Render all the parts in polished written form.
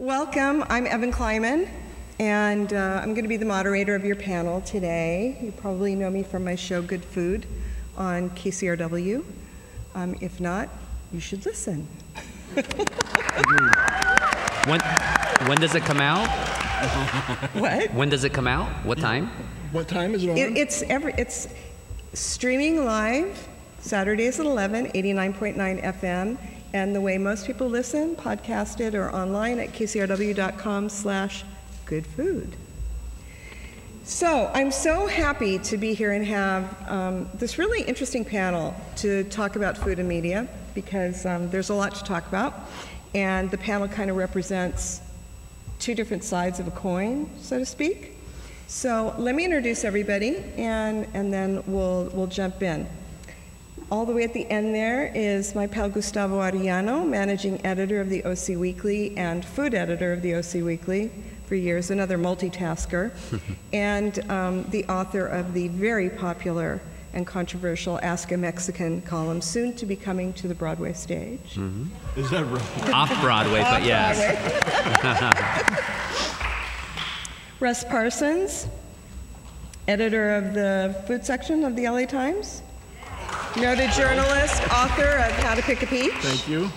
Welcome, I'm Evan Kleiman, and I'm going to be the moderator of your panel today. You probably know me from my show Good Food on KCRW. If not, you should listen. When does it come out? What? When does it come out? What time? What time is it on? It's streaming live Saturdays at 11, 89.9 FM. And the way most people listen, podcasted or online at kcrw.com/goodfood. So I'm so happy to be here and have this really interesting panel to talk about food and media, because there's a lot to talk about. And the panel kind of represents two different sides of a coin, so to speak. So let me introduce everybody, and then we'll jump in. All the way at the end there is my pal Gustavo Arellano, managing editor of the OC Weekly and food editor of the OC Weekly for years, another multitasker, and the author of the very popular and controversial Ask a Mexican column, soon to be coming to the Broadway stage. Mm-hmm. Is that right? Off-Broadway, but yes. Russ Parsons, editor of the food section of the LA Times. Noted journalist, author of How to Pick a Peach. Thank you.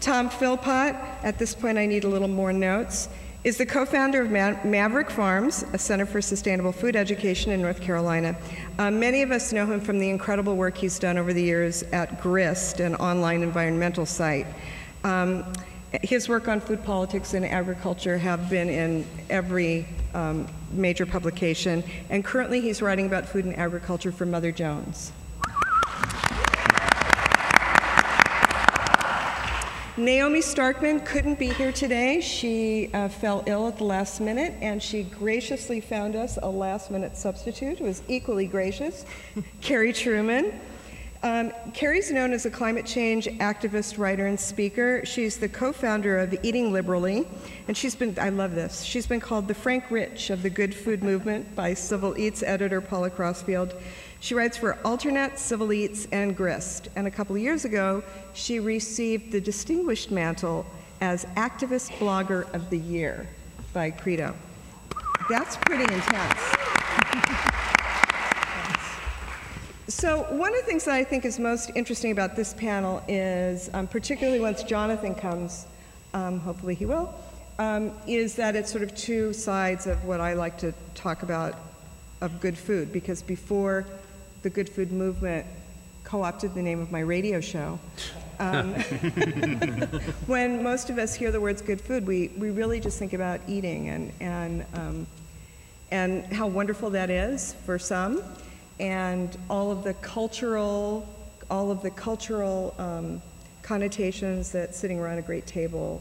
Tom Philpott, at this point I need a little more notes, is the co-founder of Maverick Farms, a center for sustainable food education in North Carolina. Many of us know him from the incredible work he's done over the years at GRIST, an online environmental site. His work on food politics and agriculture have been in every major publication, and currently he's writing about food and agriculture for Mother Jones. Naomi Starkman couldn't be here today. She fell ill at the last minute, and she graciously found us a last-minute substitute who was equally gracious, Carrie Truman. Carrie's known as a climate change activist, writer, and speaker. She's the co-founder of Eating Liberally, and she's been, I love this, she's been called the Frank Rich of the good food movement by Civil Eats editor Paula Crossfield. She writes for Alternet, Civil Eats, and Grist, and a couple of years ago, she received the distinguished mantle as Activist Blogger of the Year by Credo. That's pretty intense. So one of the things that I think is most interesting about this panel is, particularly once Jonathan comes, hopefully he will, is that it's sort of two sides of what I like to talk about of good food, because before the good food movement co-opted the name of my radio show, when most of us hear the words good food, we really just think about eating and how wonderful that is for some, and all of the cultural connotations that sitting around a great table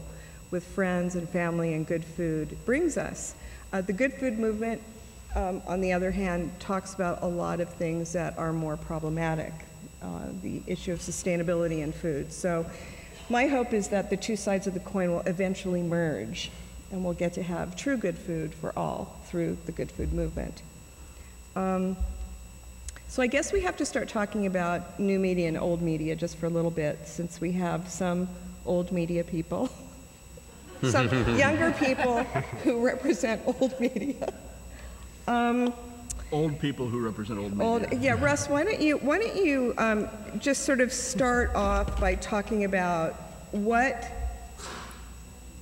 with friends and family and good food brings us. The good food movement, on the other hand, talks about a lot of things that are more problematic, the issue of sustainability in food. So my hope is that the two sides of the coin will eventually merge, and we'll get to have true good food for all through the good food movement. So I guess we have to start talking about new media and old media just for a little bit, since we have some old media people, some younger people who represent old media. Old people who represent old media. Yeah, Russ, why don't you just sort of start off by talking about what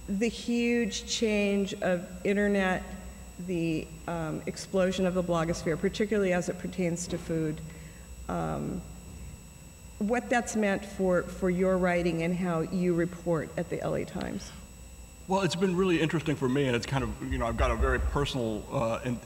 the huge change of internet, the explosion of the blogosphere, particularly as it pertains to food, what that's meant for your writing and how you report at the LA Times. Well, it's been really interesting for me, and it's kind of, I've got a very personal,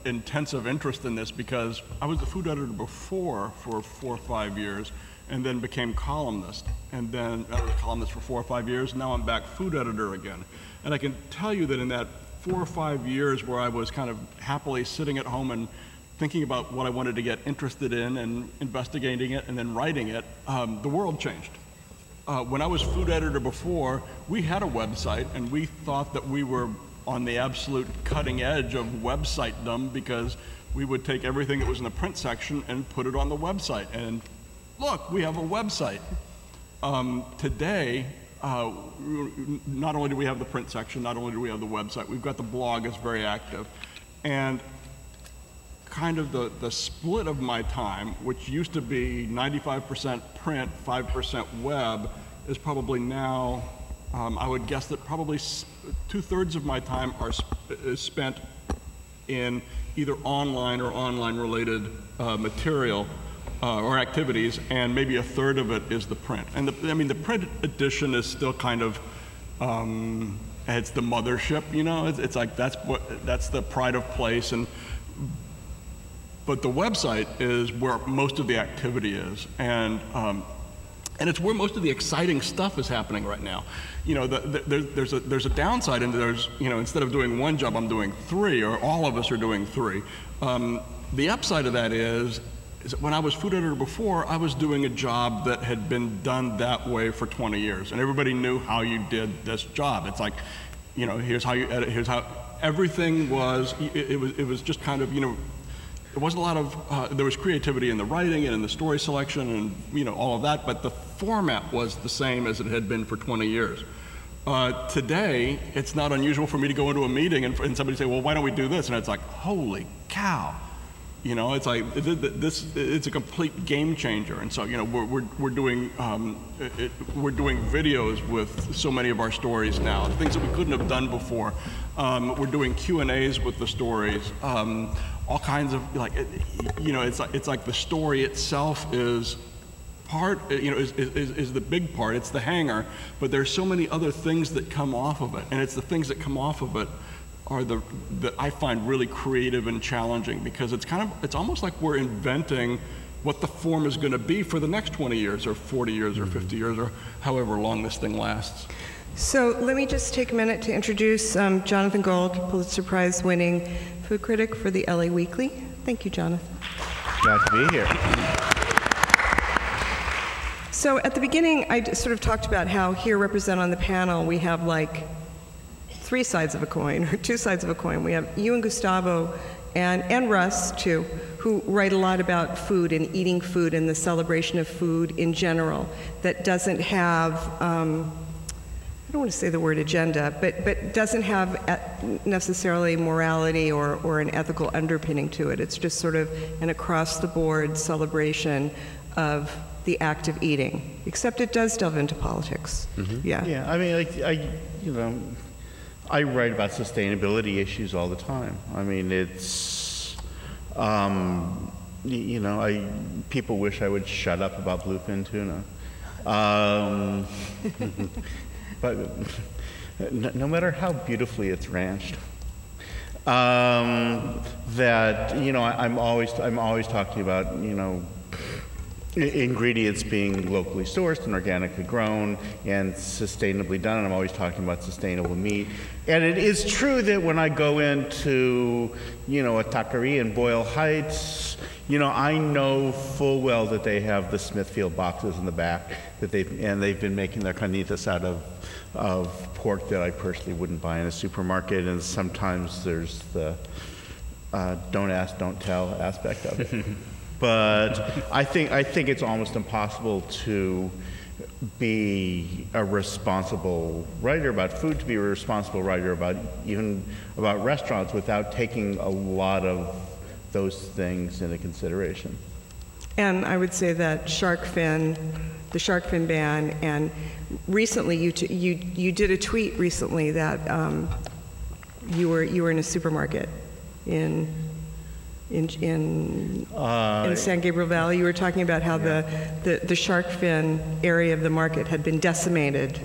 intensive interest in this, because I was the food editor before for 4 or 5 years, and then became columnist, and then I was a columnist for 4 or 5 years. Now I'm back food editor again. And I can tell you that in that 4 or 5 years where I was kind of happily sitting at home and thinking about what I wanted to get interested in and investigating it and then writing it, the world changed. When I was food editor before, we had a website, and we thought that we were on the absolute cutting edge of website-dom, because we would take everything that was in the print section and put it on the website. And look, we have a website. Today, not only do we have the print section, not only do we have the website, we've got the blog is very active. And kind of the split of my time, which used to be 95% print, 5% web, is probably now, I would guess that probably 2/3 of my time is spent in either online or online related material or activities, and maybe 1/3 of it is the print. And the print edition is still kind of, it's the mothership, you know. It's like that's the pride of place, but the website is where most of the activity is, and it's where most of the exciting stuff is happening right now. You know, there's a downside, and instead of doing one job, I'm doing 3, or all of us are doing 3. The upside of that is that when I was food editor before, I was doing a job that had been done that way for 20 years, and everybody knew how you did this job. It's like, you know, here's how you edit, here's how everything was. It was just kind of, you know. There wasn't a lot of, there was creativity in the writing and in the story selection and, you know, all of that, but the format was the same as it had been for 20 years. Today, it's not unusual for me to go into a meeting and somebody say, well, why don't we do this? And it's like, holy cow. You know, it's like, it's a complete game changer. And so, you know, we're doing videos with so many of our stories now, things that we couldn't have done before. We're doing Q&As with the stories. All kinds of, like, you know, it's like the story itself is part, you know, is the big part. It's the hanger, but there's so many other things that come off of it, and it's the things that come off of it are that I find really creative and challenging, because it's almost like we're inventing what the form is going to be for the next 20 years or 40 years or 50 years or however long this thing lasts. So let me just take a minute to introduce Jonathan Gould, Pulitzer Prize winning food critic for the LA Weekly. Thank you, Jonathan. Glad to be here. So at the beginning, I sort of talked about how here represented on the panel, we have like 3 sides of a coin, or 2 sides of a coin. We have you and Gustavo, and Russ, too, who write a lot about food and eating food and the celebration of food in general that doesn't have, I don't want to say the word agenda, but doesn't have necessarily morality or an ethical underpinning to it. It's just sort of an across-the-board celebration of the act of eating, except it does delve into politics. Mm-hmm. Yeah. Yeah, I mean, I write about sustainability issues all the time. I mean, it's, people wish I would shut up about bluefin tuna. But no matter how beautifully it's ranched, that, you know, I'm always talking about, you know, ingredients being locally sourced and organically grown and sustainably done, and I'm always talking about sustainable meat. And it is true that when I go into, you know, a taqueria in Boyle Heights, you know, I know full well that they have the Smithfield boxes in the back that they've been making their carnitas out of pork that I personally wouldn't buy in a supermarket, and sometimes there's the don't ask, don't tell aspect of it. But I think it's almost impossible to be a responsible writer about food, to be a responsible writer about restaurants without taking a lot of those things into consideration. And I would say that the shark fin ban, and recently you did a tweet recently that you were in a supermarket in San Gabriel Valley. You were talking about how the shark fin area of the market had been decimated.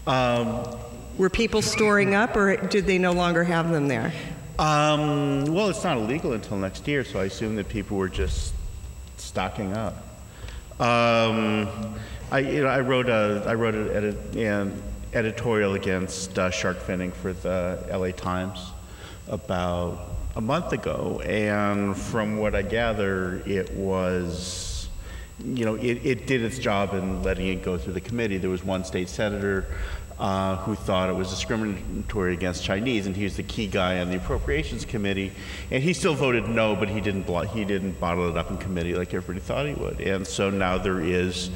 Were people storing up, or did they no longer have them there? Well, it's not illegal until next year, so I assume that people were just stocking up. I wrote an editorial against shark finning for the LA Times about a month ago, and from what I gather, it was, you know, it did its job in letting it go through the committee. There was one state senator who thought it was discriminatory against Chinese, and he was the key guy on the Appropriations Committee, and he still voted no, but he didn't bottle it up in committee like everybody thought he would. And so now there is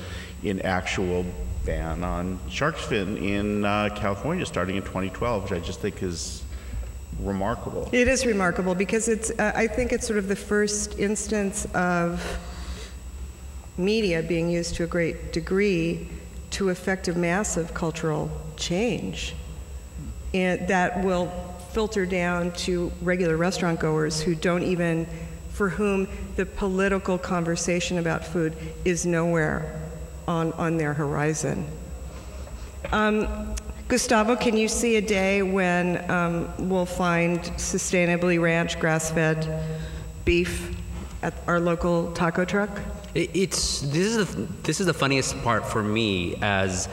an actual ban on shark's fin in California starting in 2012, which I just think is remarkable. It is remarkable because I think it's sort of the first instance of media being used to a great degree to effect a massive cultural change, and that will filter down to regular restaurant goers who don't even, for whom the political conversation about food is nowhere on their horizon. Gustavo, can you see a day when we'll find sustainably ranched, grass-fed beef at our local taco truck? This is the funniest part for me as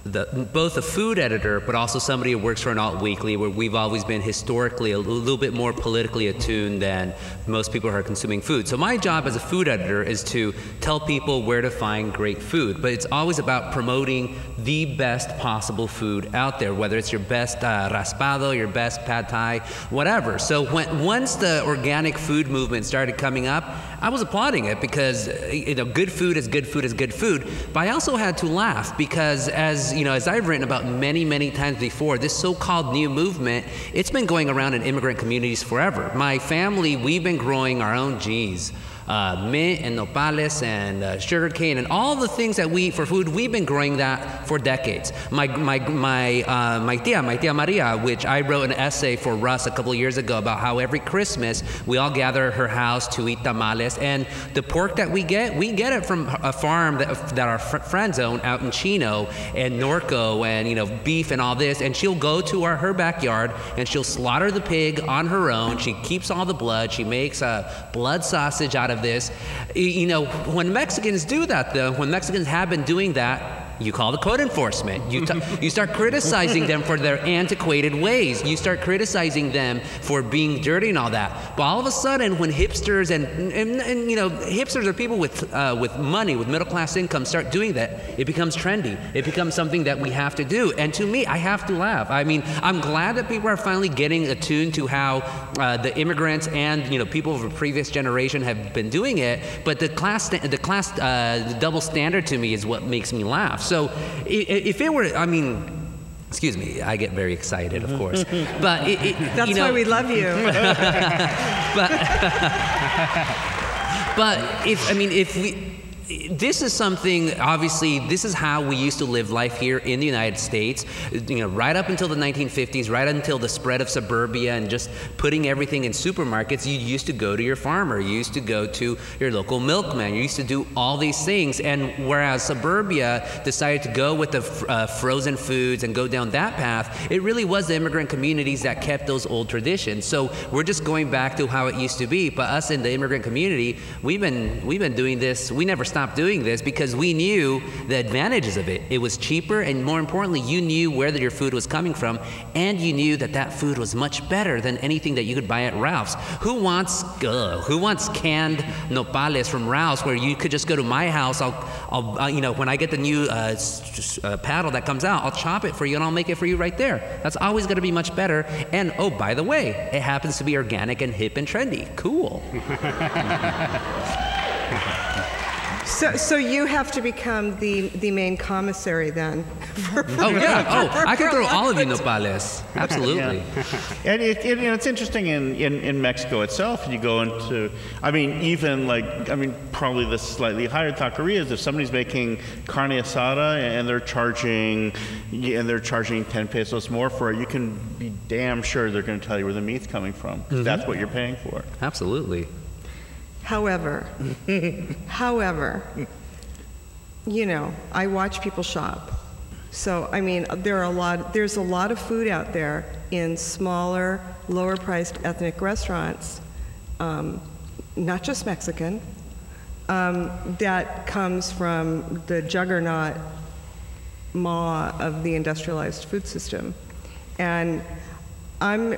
both a food editor, but also somebody who works for an alt weekly, where we've always been historically a little bit more politically attuned than most people who are consuming food. So my job as a food editor is to tell people where to find great food, but it's always about promoting the best possible food out there, whether it's your best raspado, your best pad thai, whatever. So once the organic food movement started coming up, I was applauding it because good food is good food is good food. But I also had to laugh because as I've written about many times before, this so-called new movement, it's been going around in immigrant communities forever. My family, we've been growing our own mint and nopales and sugarcane and all the things that we eat for food. We've been growing that for decades. My tia Maria, which I wrote an essay for Russ a couple of years ago about how every Christmas we all gather at her house to eat tamales, and the pork that we get it from a farm that our friends own out in Chino and Norco, and beef and all this. And she'll go to her backyard and she'll slaughter the pig on her own. She keeps all the blood. She makes a blood sausage out of this. When Mexicans do that, though, when Mexicans have been doing that, you call the code enforcement. You start criticizing them for their antiquated ways. You start criticizing them for being dirty and all that. But all of a sudden, when hipsters and hipsters are people with money, with middle class income, start doing that, it becomes trendy. It becomes something that we have to do. And to me, I have to laugh. I mean, I'm glad that people are finally getting attuned to how the immigrants and people of a previous generation have been doing it. But the double standard to me is what makes me laugh. So if it were, excuse me, I get very excited, of course. But that's why we love you. This is something, obviously, this is how we used to live life here in the United States, right up until the 1950s, right until the spread of suburbia and just putting everything in supermarkets. You used to go to your farmer, you used to go to your local milkman, you used to do all these things. And whereas suburbia decided to go with the frozen foods and go down that path, it really was the immigrant communities that kept those old traditions. So we're just going back to how it used to be. But us in the immigrant community, we've been doing this. We never stopped doing this because we knew the advantages of it. It was cheaper, and more importantly, you knew where your food was coming from, and you knew that food was much better than anything that you could buy at Ralph's. Who wants canned nopales from Ralph's, where you could just go to my house? I'll when I get the new paddle that comes out, I'll chop it for you and I'll make it for you right there. That's always going to be much better. And oh, by the way, it happens to be organic and hip and trendy. Cool. So you have to become the main commissary then. I can throw all of you nopales. Absolutely. Yeah. And it's interesting in Mexico itself. You go into, probably the slightly higher taquerias. If somebody's making carne asada and they're charging 10 pesos more for it, you can be damn sure they're going to tell you where the meat's coming from. Mm-hmm. That's what you're paying for. Absolutely. However, I watch people shop. So, there's a lot of food out there in smaller, lower-priced ethnic restaurants, not just Mexican, that comes from the juggernaut maw of the industrialized food system. And I'm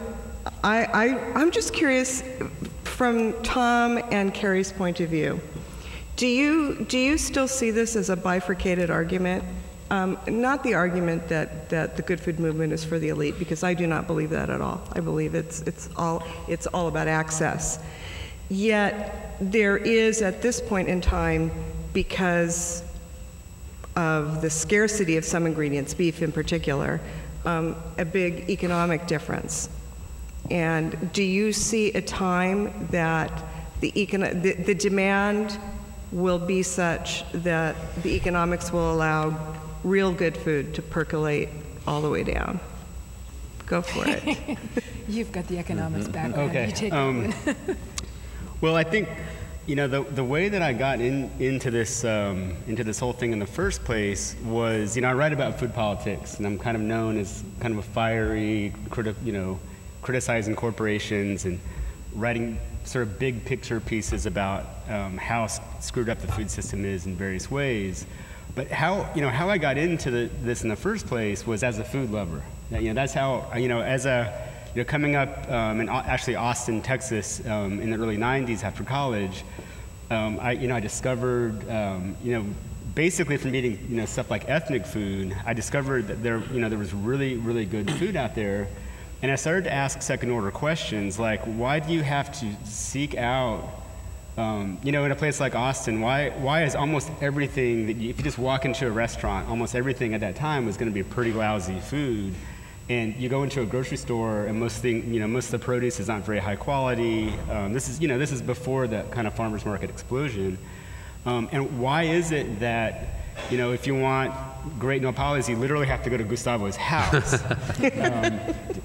just curious, from Tom and Carrie's point of view, do you still see this as a bifurcated argument? Not the argument that the good food movement is for the elite, because I do not believe that at all. I believe it's all about access. Yet there is, at this point in time, because of the scarcity of some ingredients, beef in particular, a big economic difference. And do you see a time that the demand will be such that the economics will allow real good food to percolate all the way down? Go for it. You've got the economics background. Okay. You take it. Well, I think, you know, the way that I got into this whole thing in the first place was, you know, I write about food politics, and I'm kind of known as kind of a fiery, criticizing corporations and writing sort of big picture pieces about how screwed up the food system is in various ways. But how I got into this in the first place was as a food lover. You know, that's how, coming up in actually Austin, Texas, in the early 90s after college, I discovered, basically from eating, stuff like ethnic food, I discovered that there was really, really good food out there. And I started to ask second order questions like, why do you have to seek out, in a place like Austin, why is almost everything that if you just walk into a restaurant, almost everything at that time was going to be pretty lousy food. And you go into a grocery store, and most of the produce is not very high quality. This is before the kind of farmers market explosion. And why is it that, if you want great nopales, you literally have to go to Gustavo's house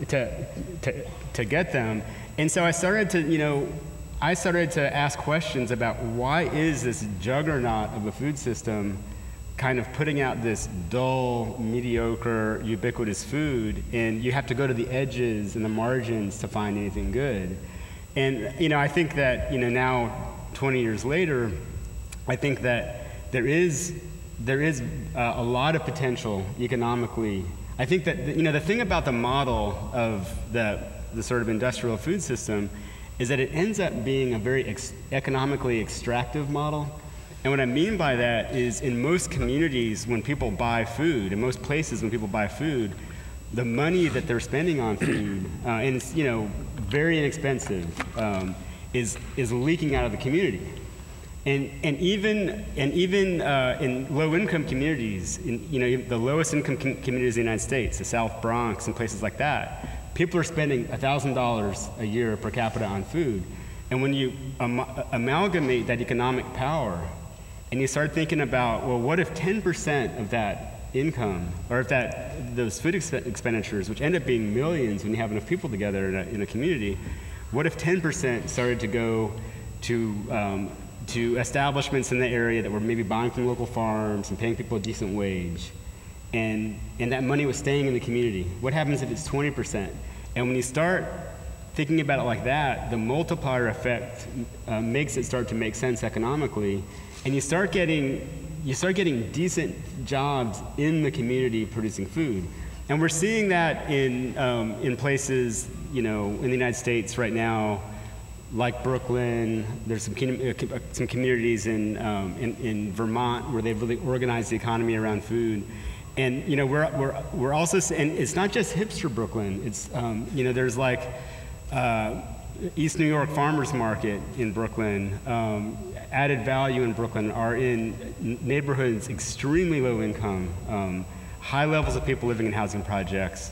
to get them? And so I started to ask questions about why is this juggernaut of a food system kind of putting out this dull, mediocre, ubiquitous food, and you have to go to the edges and the margins to find anything good. And I think that now 20 years later, I think that there is a lot of potential economically. I think that the thing about the model of the sort of industrial food system is that it ends up being a very economically extractive model. And what I mean by that is in most communities, when people buy food, in most places when people buy food, the money that they're spending on food, and it's very inexpensive, is leaking out of the community. And even in low-income communities, the lowest income communities in the United States, the South Bronx and places like that, people are spending $1,000 a year per capita on food. And when you amalgamate that economic power, and you start thinking about, well, what if 10% of that income, or if those food expenditures, which end up being millions when you have enough people together in a community, what if 10% started to go to establishments in the area that were maybe buying from local farms and paying people a decent wage, and that money was staying in the community? What happens if it's 20%? And when you start thinking about it like that, the multiplier effect makes it start to make sense economically, and you start getting decent jobs in the community producing food. And we're seeing that in places, in the United States right now, like Brooklyn. There's some communities in Vermont where they've really organized the economy around food. And we're also, and it's not just hipster Brooklyn. It's there's like East New York Farmers Market in Brooklyn. Added Value in Brooklyn are in neighborhoods extremely low income, high levels of people living in housing projects,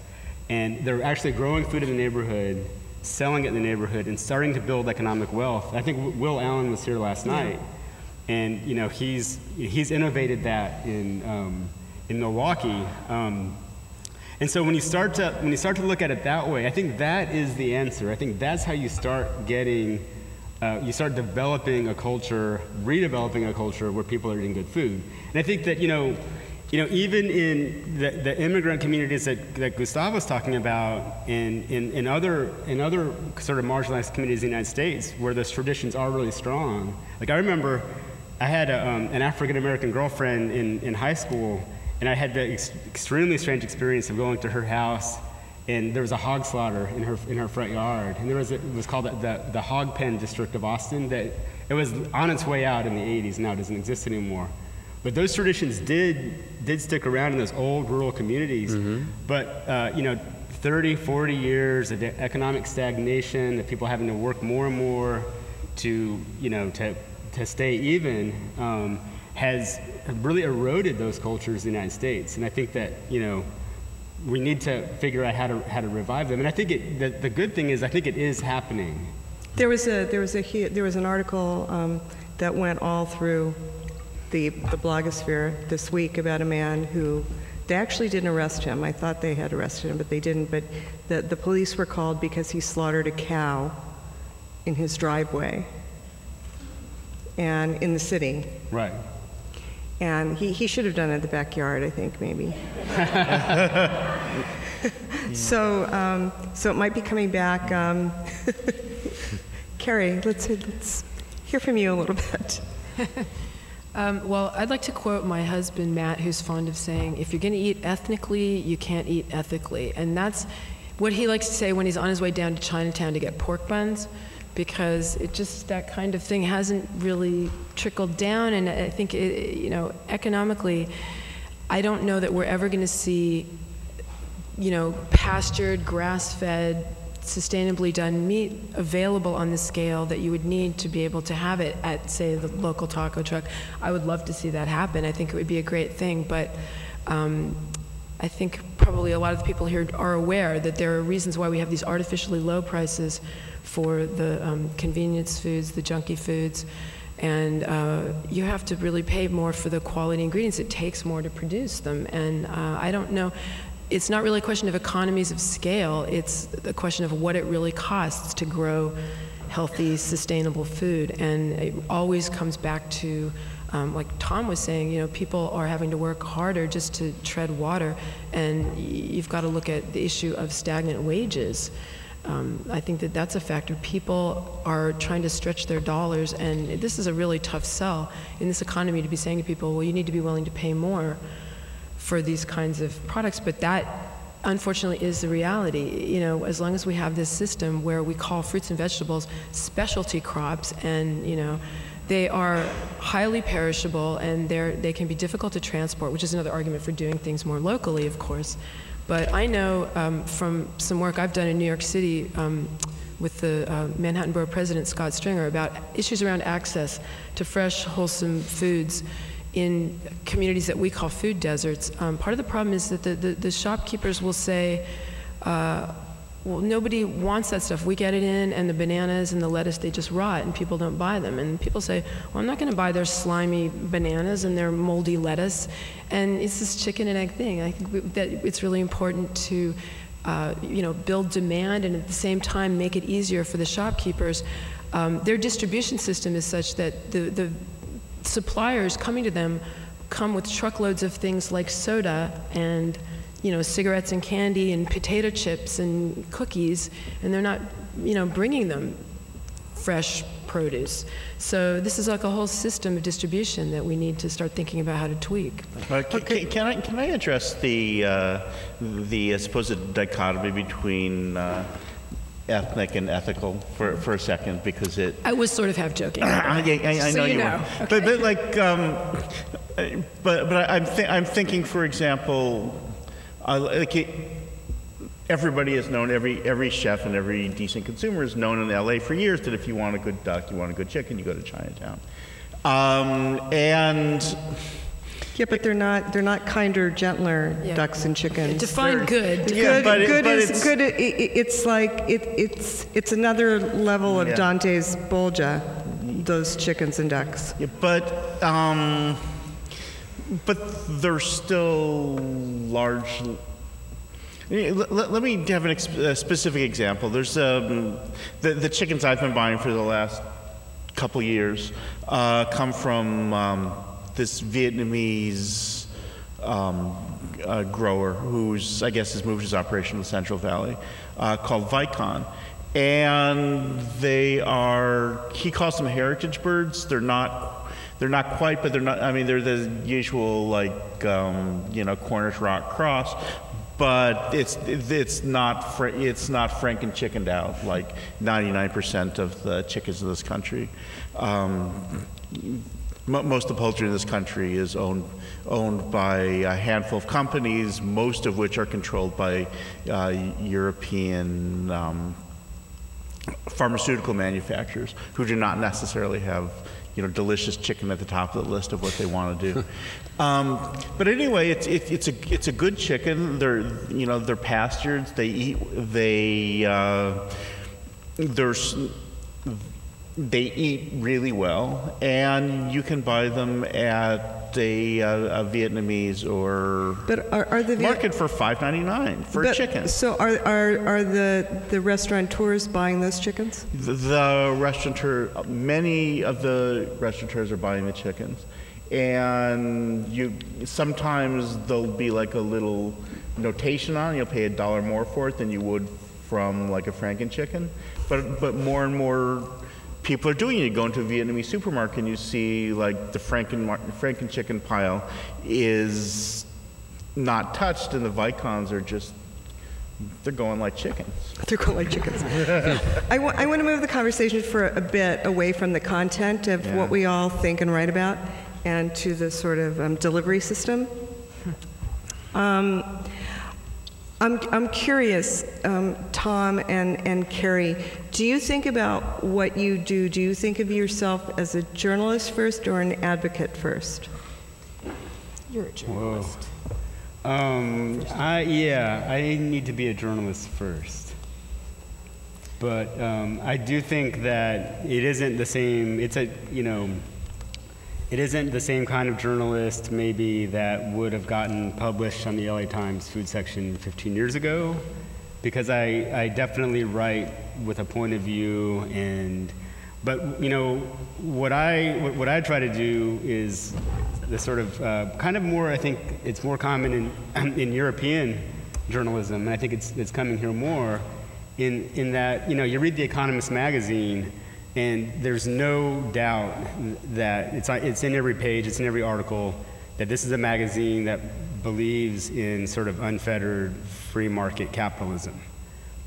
and they're actually growing food in the neighborhood, selling it in the neighborhood, and starting to build economic wealth. I think Will Allen was here last night, and he's innovated that in Milwaukee. And so when you start to look at it that way, I think that is the answer. I think that's how you start getting. You start developing a culture, redeveloping a culture where people are eating good food. And I think that even in the immigrant communities that Gustavo was talking about, and in other sort of marginalized communities in the United States where those traditions are really strong. Like I remember, I had an African American girlfriend in high school, and I had the extremely strange experience of going to her house. And there was a hog slaughter in her front yard, and it was called the Hog Pen District of Austin. That it was on its way out in the 80s. Now it doesn't exist anymore. But those traditions did stick around in those old rural communities. Mm-hmm. But 30, 40 years of economic stagnation, of people having to work more and more to stay even. has really eroded those cultures in the United States. And I think that, we need to figure out how to revive them. And I think the good thing is, I think it is happening. There was an article that went all through the blogosphere this week about a man who, they actually didn't arrest him. I thought they had arrested him, but they didn't. But the police were called because he slaughtered a cow in his driveway and in the city. Right. And he should have done it in the backyard, I think, maybe. So it might be coming back. Carrie, let's hear from you a little bit. Well, I'd like to quote my husband, Matt, who's fond of saying, if you're going to eat ethnically, you can't eat ethically. And that's what he likes to say when he's on his way down to Chinatown to get pork buns, because that kind of thing hasn't really trickled down. And I think, economically, I don't know that we're ever going to see, pastured, grass-fed, sustainably done meat available on the scale that you would need to be able to have it at, say, the local taco truck. I would love to see that happen. I think it would be a great thing, but I think probably a lot of the people here are aware that there are reasons why we have these artificially low prices for the convenience foods, the junky foods, and you have to really pay more for the quality ingredients. It takes more to produce them, and I don't know. It's not really a question of economies of scale. It's a question of what it really costs to grow healthy, sustainable food. And it always comes back to, like Tom was saying, people are having to work harder just to tread water. And you've got to look at the issue of stagnant wages. I think that's a factor. People are trying to stretch their dollars, and this is a really tough sell in this economy to be saying to people, well, you need to be willing to pay more for these kinds of products, but that unfortunately is the reality. As long as we have this system where we call fruits and vegetables specialty crops, and they are highly perishable, and they can be difficult to transport, which is another argument for doing things more locally, of course. But I know from some work I've done in New York City with the Manhattan Borough President Scott Stringer about issues around access to fresh, wholesome foods in communities that we call food deserts. Part of the problem is that the shopkeepers will say, well, nobody wants that stuff. We get it in, and the bananas and the lettuce, they just rot, and people don't buy them. And people say, well, I'm not going to buy their slimy bananas and their moldy lettuce. And it's this chicken and egg thing. I think that it's really important to build demand, and at the same time make it easier for the shopkeepers. Their distribution system is such that the suppliers coming to them come with truckloads of things like soda and cigarettes and candy and potato chips and cookies, and they're not bringing them fresh produce. So this is like a whole system of distribution that we need to start thinking about how to tweak. Can I address the supposed dichotomy between ethnic and ethical for a second, because I was sort of half joking. I know you were. Okay. But I'm thinking, for example, everybody is known, every chef and every decent consumer is known in LA for years that if you want a good duck, you want a good chicken, you go to Chinatown. Yeah, but they're not kinder, gentler ducks and chickens. Define good. Good is good. It's another level of Dante's Bolgia, those chickens and ducks. Yeah, but they're still large. Let me have a specific example. There's the chickens I've been buying for the last couple years come from this Vietnamese grower who's, I guess, has moved his operation to the Central Valley, called Vicon. And he calls them heritage birds. They're not quite, but they're not, they're the usual, Cornish rock cross, but it's not Franken chickened out like 99% of the chickens in this country. Most of the poultry in this country is owned by a handful of companies, most of which are controlled by European pharmaceutical manufacturers who do not necessarily have, delicious chicken at the top of the list of what they want to do. But anyway, it's a good chicken. They're pastured. They eat really well, and you can buy them at a Vietnamese or market for $5.99 for a chicken. So are the restaurateurs buying those chickens? Many of the restaurateurs are buying the chickens, and sometimes there'll be like a little notation on it. You'll pay $1 more for it than you would from like a Franken chicken, but more and more people are doing it. You go into a Vietnamese supermarket and you see like the Franken chicken pile is not touched, and the Vicons are they're going like chickens. They're going like chickens. I want to move the conversation for a bit away from the content of what we all think and write about, and to the sort of delivery system. I'm curious, Tom and Carrie, do you think about what you do? Do you think of yourself as a journalist first or an advocate first? You're a journalist. I need to be a journalist first. But I do think that it isn't the same. It isn't the same kind of journalist maybe that would have gotten published on the LA Times food section 15 years ago, because I definitely write with a point of view, but what I try to do is the sort of kind of more, I think it's more common in European journalism, and I think it's coming here more in that you read The Economist magazine. And there's no doubt that it's in every page, it's in every article, that this is a magazine that believes in sort of unfettered free market capitalism.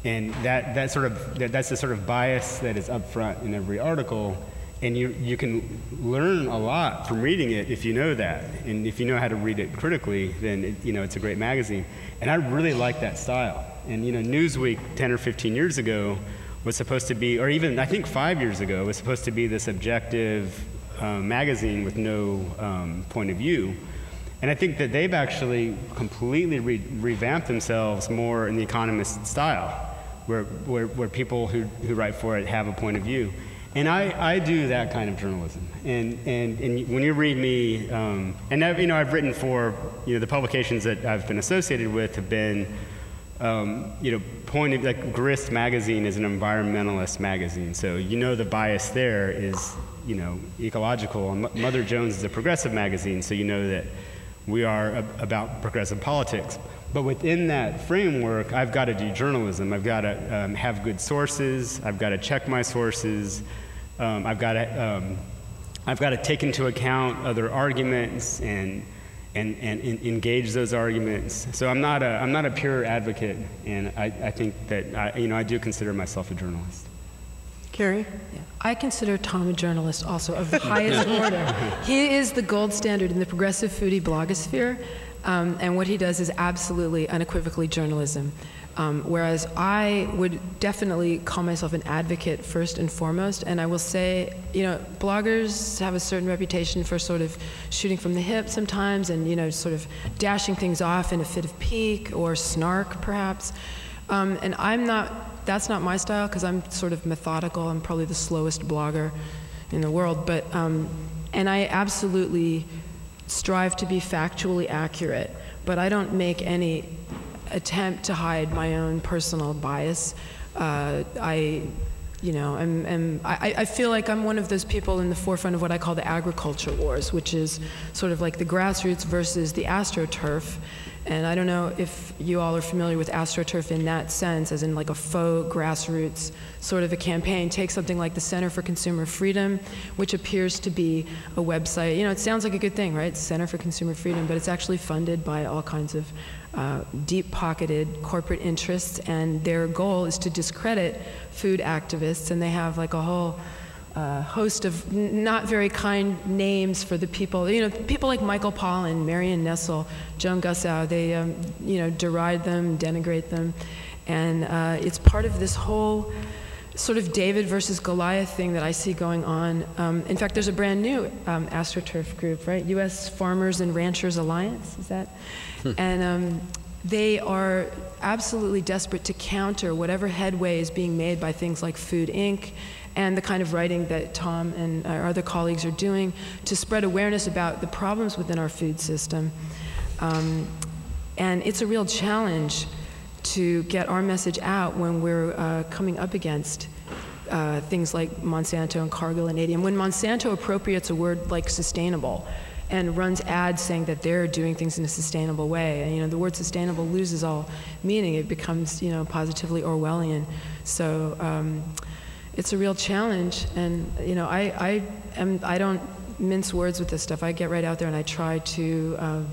And that's the sort of bias that is up front in every article. And you can learn a lot from reading it if you know that. And if you know how to read it critically, then it's a great magazine. And I really like that style. And Newsweek 10 or 15 years ago was supposed to be, or even I think 5 years ago, was supposed to be this objective magazine with no point of view. And I think that they've actually completely revamped themselves more in the Economist style, where people who write for it have a point of view. And I do that kind of journalism. And when you read me, and I've written for, the publications that I've been associated with have been, like Grist magazine is an environmentalist magazine, so the bias there is ecological. And Mother Jones is a progressive magazine, so that we are about progressive politics. But within that framework, I've got to do journalism. I've got to have good sources. I've got to check my sources. I've got to take into account other arguments and engage those arguments. So I'm not a pure advocate, and I think that I do consider myself a journalist. Carrie? Yeah. I consider Tom a journalist also of the highest order. He is the gold standard in the progressive foodie blogosphere, and what he does is absolutely unequivocally journalism. Whereas I would definitely call myself an advocate first and foremost, and I will say, bloggers have a certain reputation for sort of shooting from the hip sometimes, and sort of dashing things off in a fit of pique or snark, perhaps. And that's not my style, because I'm sort of methodical. I'm probably the slowest blogger in the world, but and I absolutely strive to be factually accurate, but I don't make any attempt to hide my own personal bias. I feel like I'm one of those people in the forefront of what I call the agriculture wars, which is sort of like the grassroots versus the astroturf. And I don't know if you all are familiar with astroturf in that sense, as in like a faux grassroots sort of a campaign. Take something like the Center for Consumer Freedom, which appears to be a website. It sounds like a good thing, right? Center for Consumer Freedom, but it's actually funded by all kinds of deep-pocketed corporate interests, and their goal is to discredit food activists, and they have like a whole host of not very kind names for the people. People like Michael Pollan, Marion Nessel, Joan Gussow, they deride them, denigrate them, and it's part of this whole sort of David versus Goliath thing that I see going on. In fact, there's a brand new AstroTurf group, right? U.S. Farmers and Ranchers Alliance, is that? And they are absolutely desperate to counter whatever headway is being made by things like Food Inc. and the kind of writing that Tom and our other colleagues are doing to spread awareness about the problems within our food system. And it's a real challenge to get our message out when we're coming up against things like Monsanto and Cargill and Adium. When Monsanto appropriates a word like sustainable and runs ads saying that they're doing things in a sustainable way, and, you know, the word sustainable loses all meaning. It becomes, you know, positively Orwellian. So it's a real challenge, and, you know, I don't mince words with this stuff. I get right out there and I try to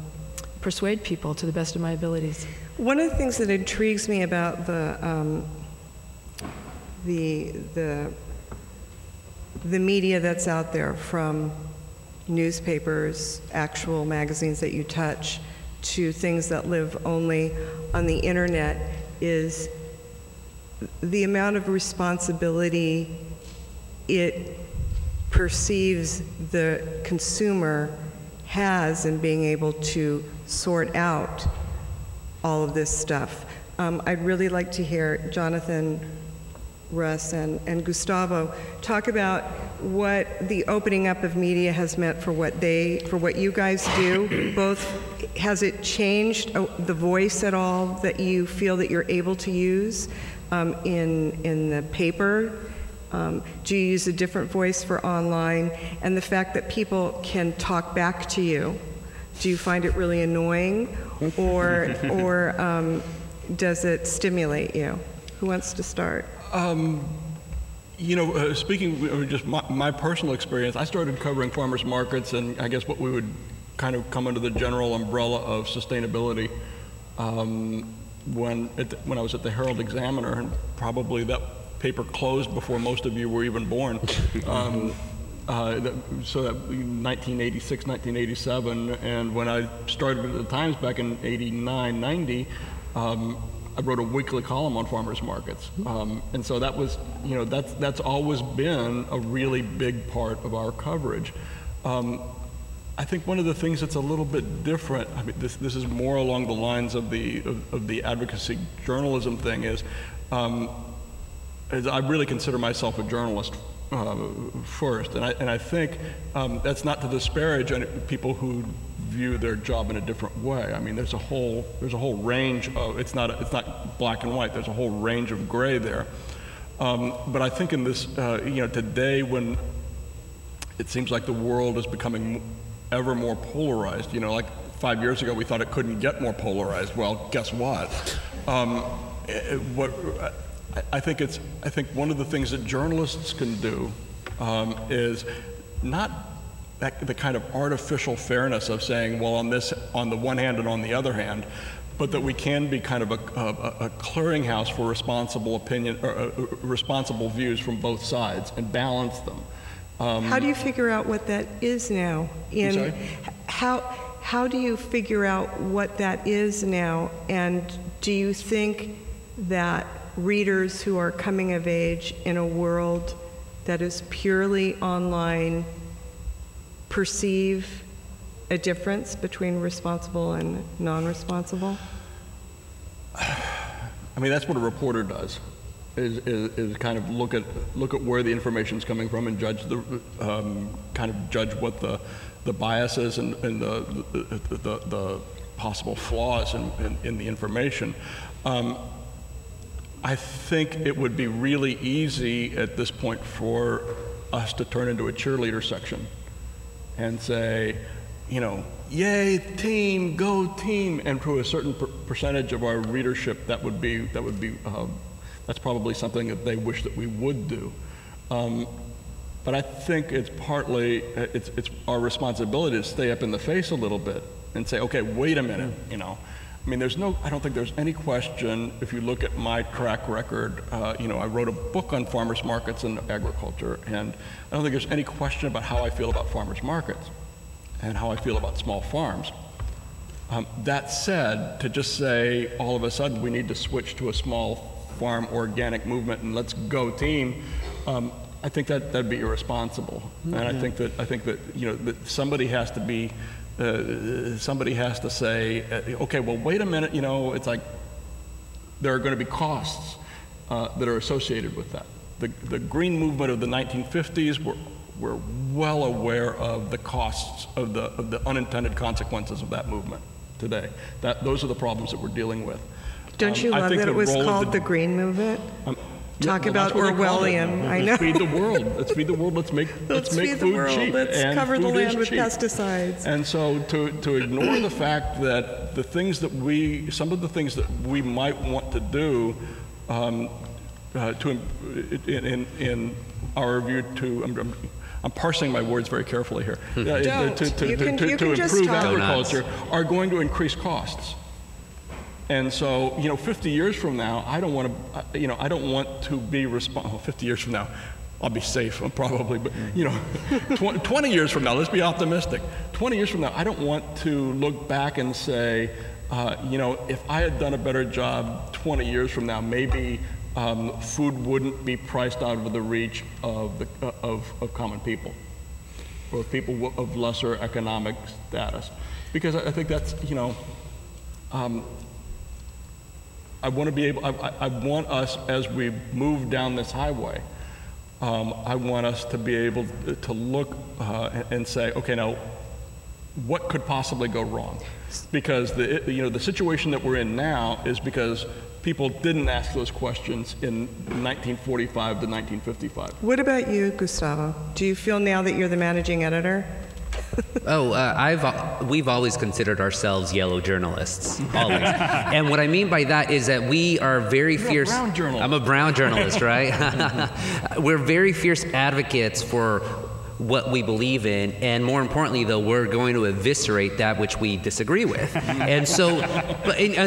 persuade people to the best of my abilities. One of the things that intrigues me about the media that's out there, from newspapers, actual magazines that you touch, to things that live only on the internet, is the amount of responsibility it perceives the consumer has in being able to sort out all of this stuff. I'd really like to hear Jonathan, Russ, and Gustavo talk about what the opening up of media has meant for what you guys do. Both, has it changed the voice at all that you feel that you're able to use in the paper? Do you use a different voice for online? And the fact that people can talk back to you, do you find it really annoying, or does it stimulate you? Who wants to start? You know, speaking of just my personal experience, I started covering farmers markets, and I guess what we would kind of come under the general umbrella of sustainability when I was at the Herald Examiner, and probably that paper closed before most of you were even born. So that 1986, 1987, and when I started at the Times back in 89, 90, I wrote a weekly column on farmers markets. And so that was, you know, that's always been a really big part of our coverage. I think one of the things that's a little bit different, I mean, this is more along the lines of the advocacy journalism thing, is I really consider myself a journalist first, and I think that's not to disparage people who view their job in a different way. I mean, there's a whole range of, it's not black and white. There's a whole range of gray there. But I think in this, you know, today, when it seems like the world is becoming ever more polarized, you know, like 5 years ago we thought it couldn't get more polarized. Well, guess what? I think one of the things that journalists can do is not the kind of artificial fairness of saying, well, on the one hand and on the other hand, but that we can be kind of a clearinghouse for responsible opinion, or responsible views from both sides, and balance them. How do you figure out what that is now? I'm sorry? How do you figure out what that is now? And do you think that readers who are coming of age in a world that is purely online perceive a difference between responsible and non-responsible? I mean, that's what a reporter does, is kind of look at where the information's coming from and judge judge what the biases and the possible flaws in the information. I think it would be really easy at this point for us to turn into a cheerleader section and say, you know, yay team, go team, and to a certain percentage of our readership, that's probably something that they wish that we would do. But I think it's partly it's our responsibility to stay up in the face a little bit and say, okay, wait a minute, you know. I mean, I don't think there's any question, if you look at my track record, you know, I wrote a book on farmers markets and agriculture, and I don't think there's any question about how I feel about farmers markets and how I feel about small farms. That said, to just say all of a sudden we need to switch to a small farm organic movement and let's go team, I think that'd be irresponsible. And I think that that somebody has to be somebody has to say, okay, well, wait a minute, it's like there are going to be costs that are associated with that. The green movement of the 1950s were well aware of the costs of the unintended consequences of that movement today. Those are the problems that we're dealing with. Don't you love that it was called the green movement? Talk about Orwellian. I know. Let's feed the world. Let's feed the world. Let's make feed the food world. cheap. Let's and cover the food land is with cheap. pesticides. And so to ignore the fact that some of the things that we might want to do, in our view, I'm parsing my words very carefully here. Don't. You can just improve talk. agriculture are going to increase costs. And so, 50 years from now, I don't want to be responsible. 50 years from now, I'll be safe, probably, but 20 years from now, let's be optimistic. 20 years from now, I don't want to look back and say, if I had done a better job 20 years from now, maybe food wouldn't be priced out of the reach of common people, or people of lesser economic status, because I think that's I want to be able. I want us, as we move down this highway, I want us to be able to look and say, okay, now, what could possibly go wrong? Because the situation that we're in now is because people didn't ask those questions in 1945 to 1955. What about you, Gustavo? Do you feel now that you're the managing editor? We've always considered ourselves yellow journalists, always. And what I mean by that is that we are very fierce. You're a brown journalist. I'm a brown journalist, right? We're very fierce advocates for what we believe in, and more importantly, though, we're going to eviscerate that which we disagree with. And so,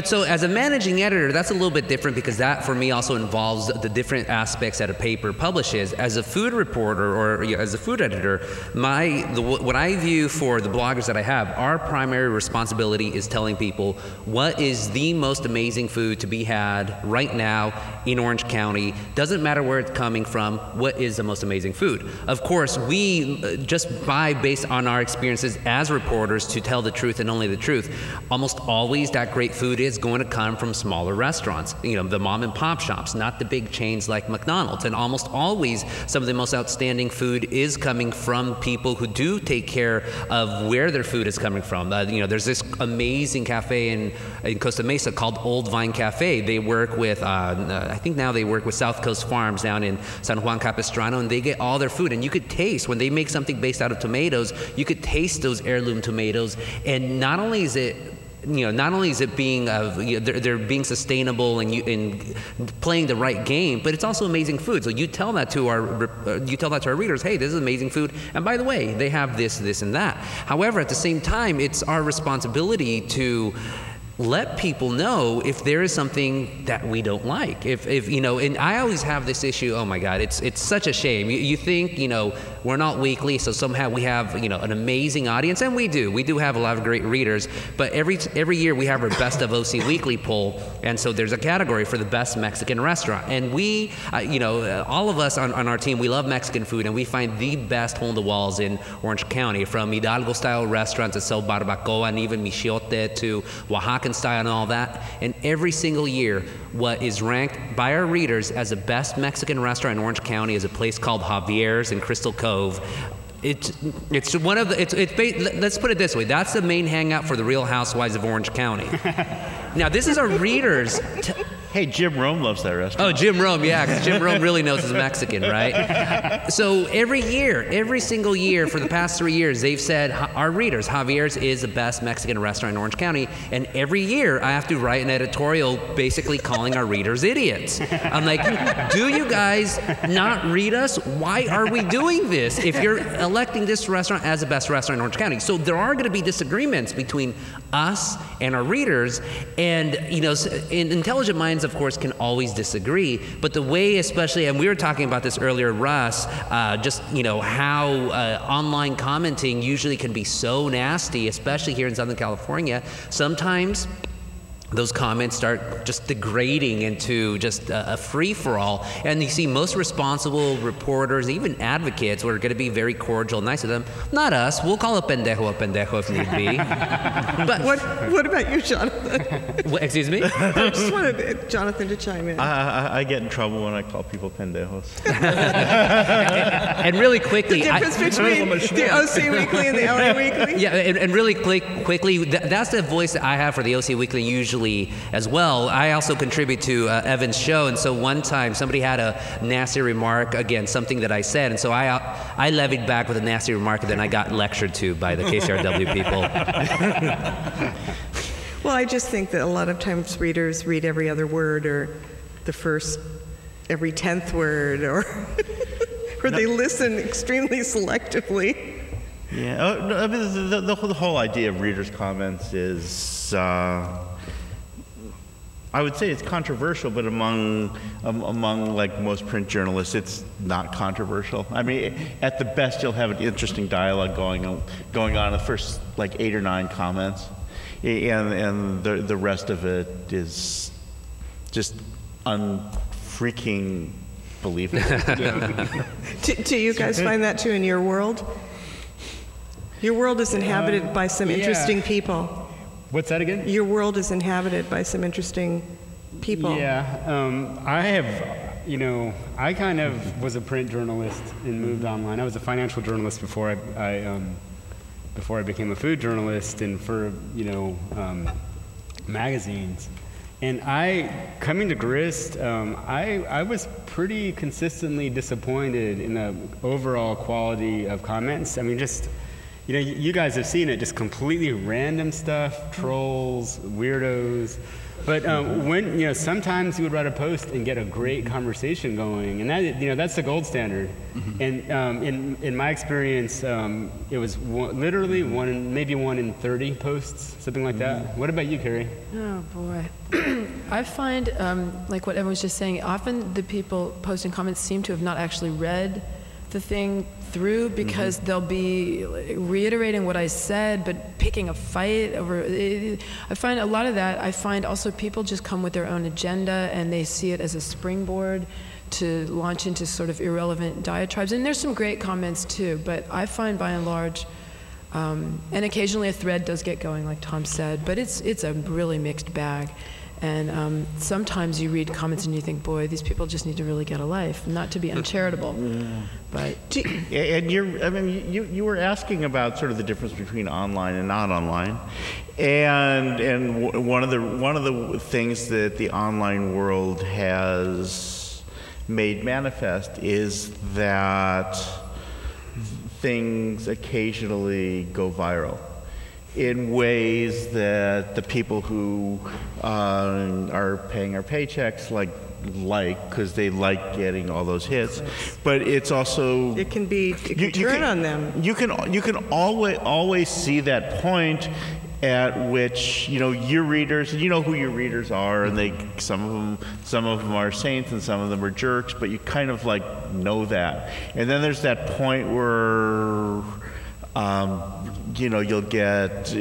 so as a managing editor, that's a little bit different, because that, for me, also involves the different aspects that a paper publishes. As a food reporter or as a food editor, what I view for the bloggers that I have, our primary responsibility is telling people what is the most amazing food to be had right now in Orange County. Doesn't matter where it's coming from. What is the most amazing food? Of course, we based on our experiences as reporters, to tell the truth and only the truth, almost always that great food is going to come from smaller restaurants, the mom and pop shops, not the big chains like McDonald's. And almost always some of the most outstanding food is coming from people who do take care of where their food is coming from. There's this amazing cafe in Costa Mesa called Old Vine Cafe. They work with, I think now they work with South Coast Farms down in San Juan Capistrano, and they get all their food, and you could taste when they make something based out of tomatoes, you could taste those heirloom tomatoes. And not only is it being they're being sustainable and playing the right game, but it's also amazing food. So you tell that to our readers, hey, this is amazing food, and by the way, they have this and that. However, at the same time, it's our responsibility to let people know if there is something that we don't like. If and I always have this issue, oh my God, it's such a shame. You think, we're not weekly, so somehow we have, an amazing audience, and we do have a lot of great readers, but every year we have our Best of OC Weekly poll, and so there's a category for the best Mexican restaurant, and we, all of us on our team, we love Mexican food, and we find the best hole-in-the-walls in Orange County, from Hidalgo-style restaurants that sell barbacoa and even michiote to Oaxacan style and all that. And every single year, what is ranked by our readers as the best Mexican restaurant in Orange County is a place called Javier's in Crystal Cove. It's one of the, let's put it this way, that's the main hangout for the Real Housewives of Orange County. Now, this is our readers. Hey, Jim Rome loves that restaurant. Oh, Jim Rome, yeah, because Jim Rome really knows his Mexican, right? So every single year for the past 3 years, they've said, our readers, Javier's is the best Mexican restaurant in Orange County, and every year I have to write an editorial basically calling our readers idiots. I'm like, do you guys not read us? Why are we doing this if you're electing this restaurant as the best restaurant in Orange County? So there are going to be disagreements between us and our readers, and intelligent minds, of course, can always disagree, but the way, especially, and we were talking about this earlier, Russ, how online commenting usually can be so nasty, especially here in Southern California. Sometimes those comments start just degrading into just a free-for-all. And you see most responsible reporters, even advocates, are going to be very cordial, nice to them. Not us. We'll call a pendejo if need be. But What about you, Jonathan? excuse me? I just wanted Jonathan to chime in. I get in trouble when I call people pendejos. And really quickly, The difference between the OC Weekly and the LA Weekly? yeah, and really quickly, that's the voice that I have for the OC Weekly usually as well. I also contribute to Evan's show, and so one time somebody had a nasty remark against something that I said, and so I levied back with a nasty remark, and then I got lectured to by the KCRW people. Well, I just think that a lot of times readers read every other word or every 10th word, or they listen extremely selectively. Yeah, I mean, the whole idea of readers' comments is, I would say it's controversial, but among like most print journalists, it's not controversial. I mean, at the best, you'll have an interesting dialogue going on in the first like 8 or 9 comments, and the rest of it is just unfreaking believable. Do you guys find that too in your world? Your world is inhabited by some interesting people. What's that again? Your world is inhabited by some interesting people. Yeah, I have, I kind of was a print journalist and moved online. I was a financial journalist before I became a food journalist and for, magazines. And coming to Grist, I was pretty consistently disappointed in the overall quality of comments. I mean, just, you guys have seen it, just completely random stuff, trolls, weirdos. But when, sometimes you would write a post and get a great conversation going, and that, that's the gold standard. Mm-hmm. And in my experience, it was literally maybe 1 in 30 posts, something like that. What about you, Carrie? Oh boy, I find like what Evan was just saying. Often the people posting comments seem to have not actually read the thing through, because they'll be reiterating what I said but picking a fight over it. I find a lot of that. I find also people just come with their own agenda and they see it as a springboard to launch into sort of irrelevant diatribes. And there's some great comments too, but I find by and large, and occasionally a thread does get going like Tom said, but it's a really mixed bag. And sometimes you read comments and you think, boy, these people just need to really get a life. Not to be uncharitable, but. And you were asking about sort of the difference between online and not online, and one of the things that the online world has made manifest is that things occasionally go viral in ways that the people who are paying our paychecks like because they like getting all those hits, but it's also it can turn on them. You can always see that point at which your readers, you know who your readers are, and some of them are saints and some of them are jerks, but you kind of like know that. And then there's that point where you'll get,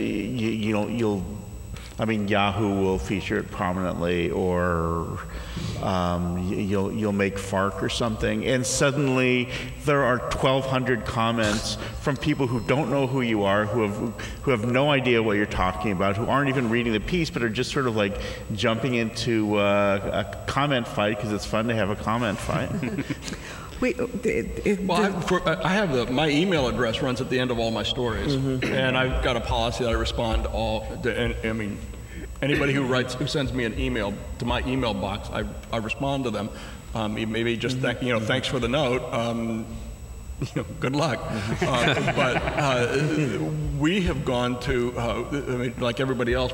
Yahoo will feature it prominently, or you'll make FARC or something, and suddenly there are 1,200 comments from people who don't know who you are, who have no idea what you're talking about, who aren't even reading the piece, but are just sort of like jumping into a comment fight because it's fun to have a comment fight. I have my email address runs at the end of all my stories, and I've got a policy that I respond to all. Anybody who sends me an email to my email box, I respond to them. Maybe just thanks for the note. Good luck. But we have gone to, like everybody else,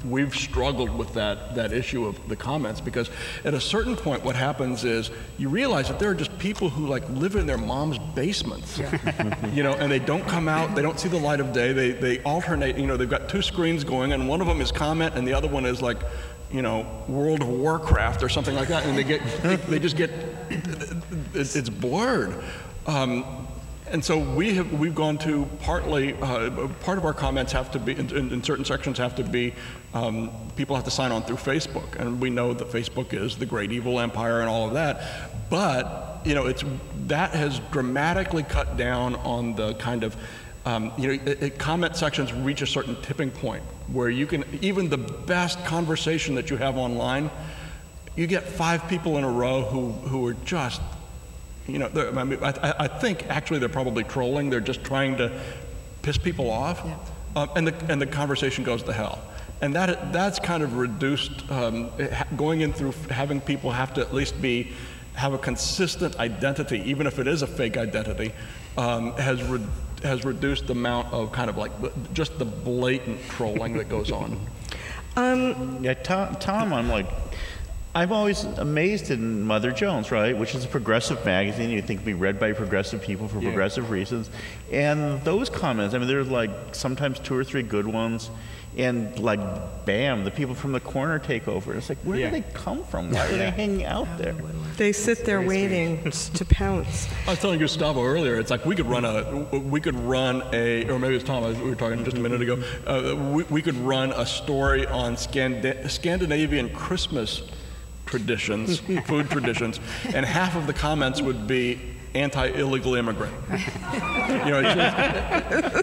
we've struggled with that issue of the comments, because at a certain point what happens is you realize that there are just people who live in their mom's basements, and they don't come out, they don't see the light of day, they alternate, they've got 2 screens going, and one of them is comment and the other one is like, World of Warcraft or something like that, and they just get, it's blurred. And so we've gone to partly, part of our comments have to be, in certain sections have to be, people have to sign on through Facebook. And we know that Facebook is the great evil empire and all of that. But, you know, that has dramatically cut down on the kind of, comment sections reach a certain tipping point where you can, even the best conversation that you have online, you get 5 people in a row who are just, you know, I mean, I think actually they're probably trolling. They're just trying to piss people off, and the conversation goes to hell. And that's kind of reduced, going in through having people have to at least have a consistent identity, even if it is a fake identity, has reduced the amount of kind of like just the blatant trolling that goes on. Yeah, Tom, I'm always amazed in Mother Jones, right, which is a progressive magazine. You think be read by progressive people for progressive reasons. And those comments, I mean, there's like sometimes 2 or 3 good ones, and like, bam, the people from the corner take over. It's like, where do they come from? Why are they hanging out there? They sit there waiting to pounce. I was telling Gustavo earlier, it's like we could run a, or maybe it's Tom, we were talking just a minute ago, we could run a story on Scandinavian Christmas traditions, food traditions, and half of the comments would be anti-illegal immigrant. You know,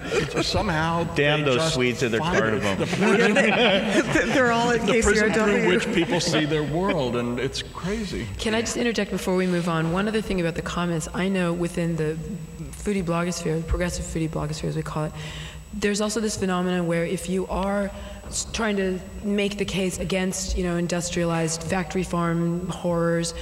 it's just somehow damn those Swedes and their cardamom. They're all at KCRW. The prism through which people see their world, and it's crazy. Can I just interject before we move on? One other thing about the comments, I know within the foodie blogosphere, progressive foodie blogosphere as we call it, there's also this phenomenon where if you are trying to make the case against, industrialized factory farm horrors,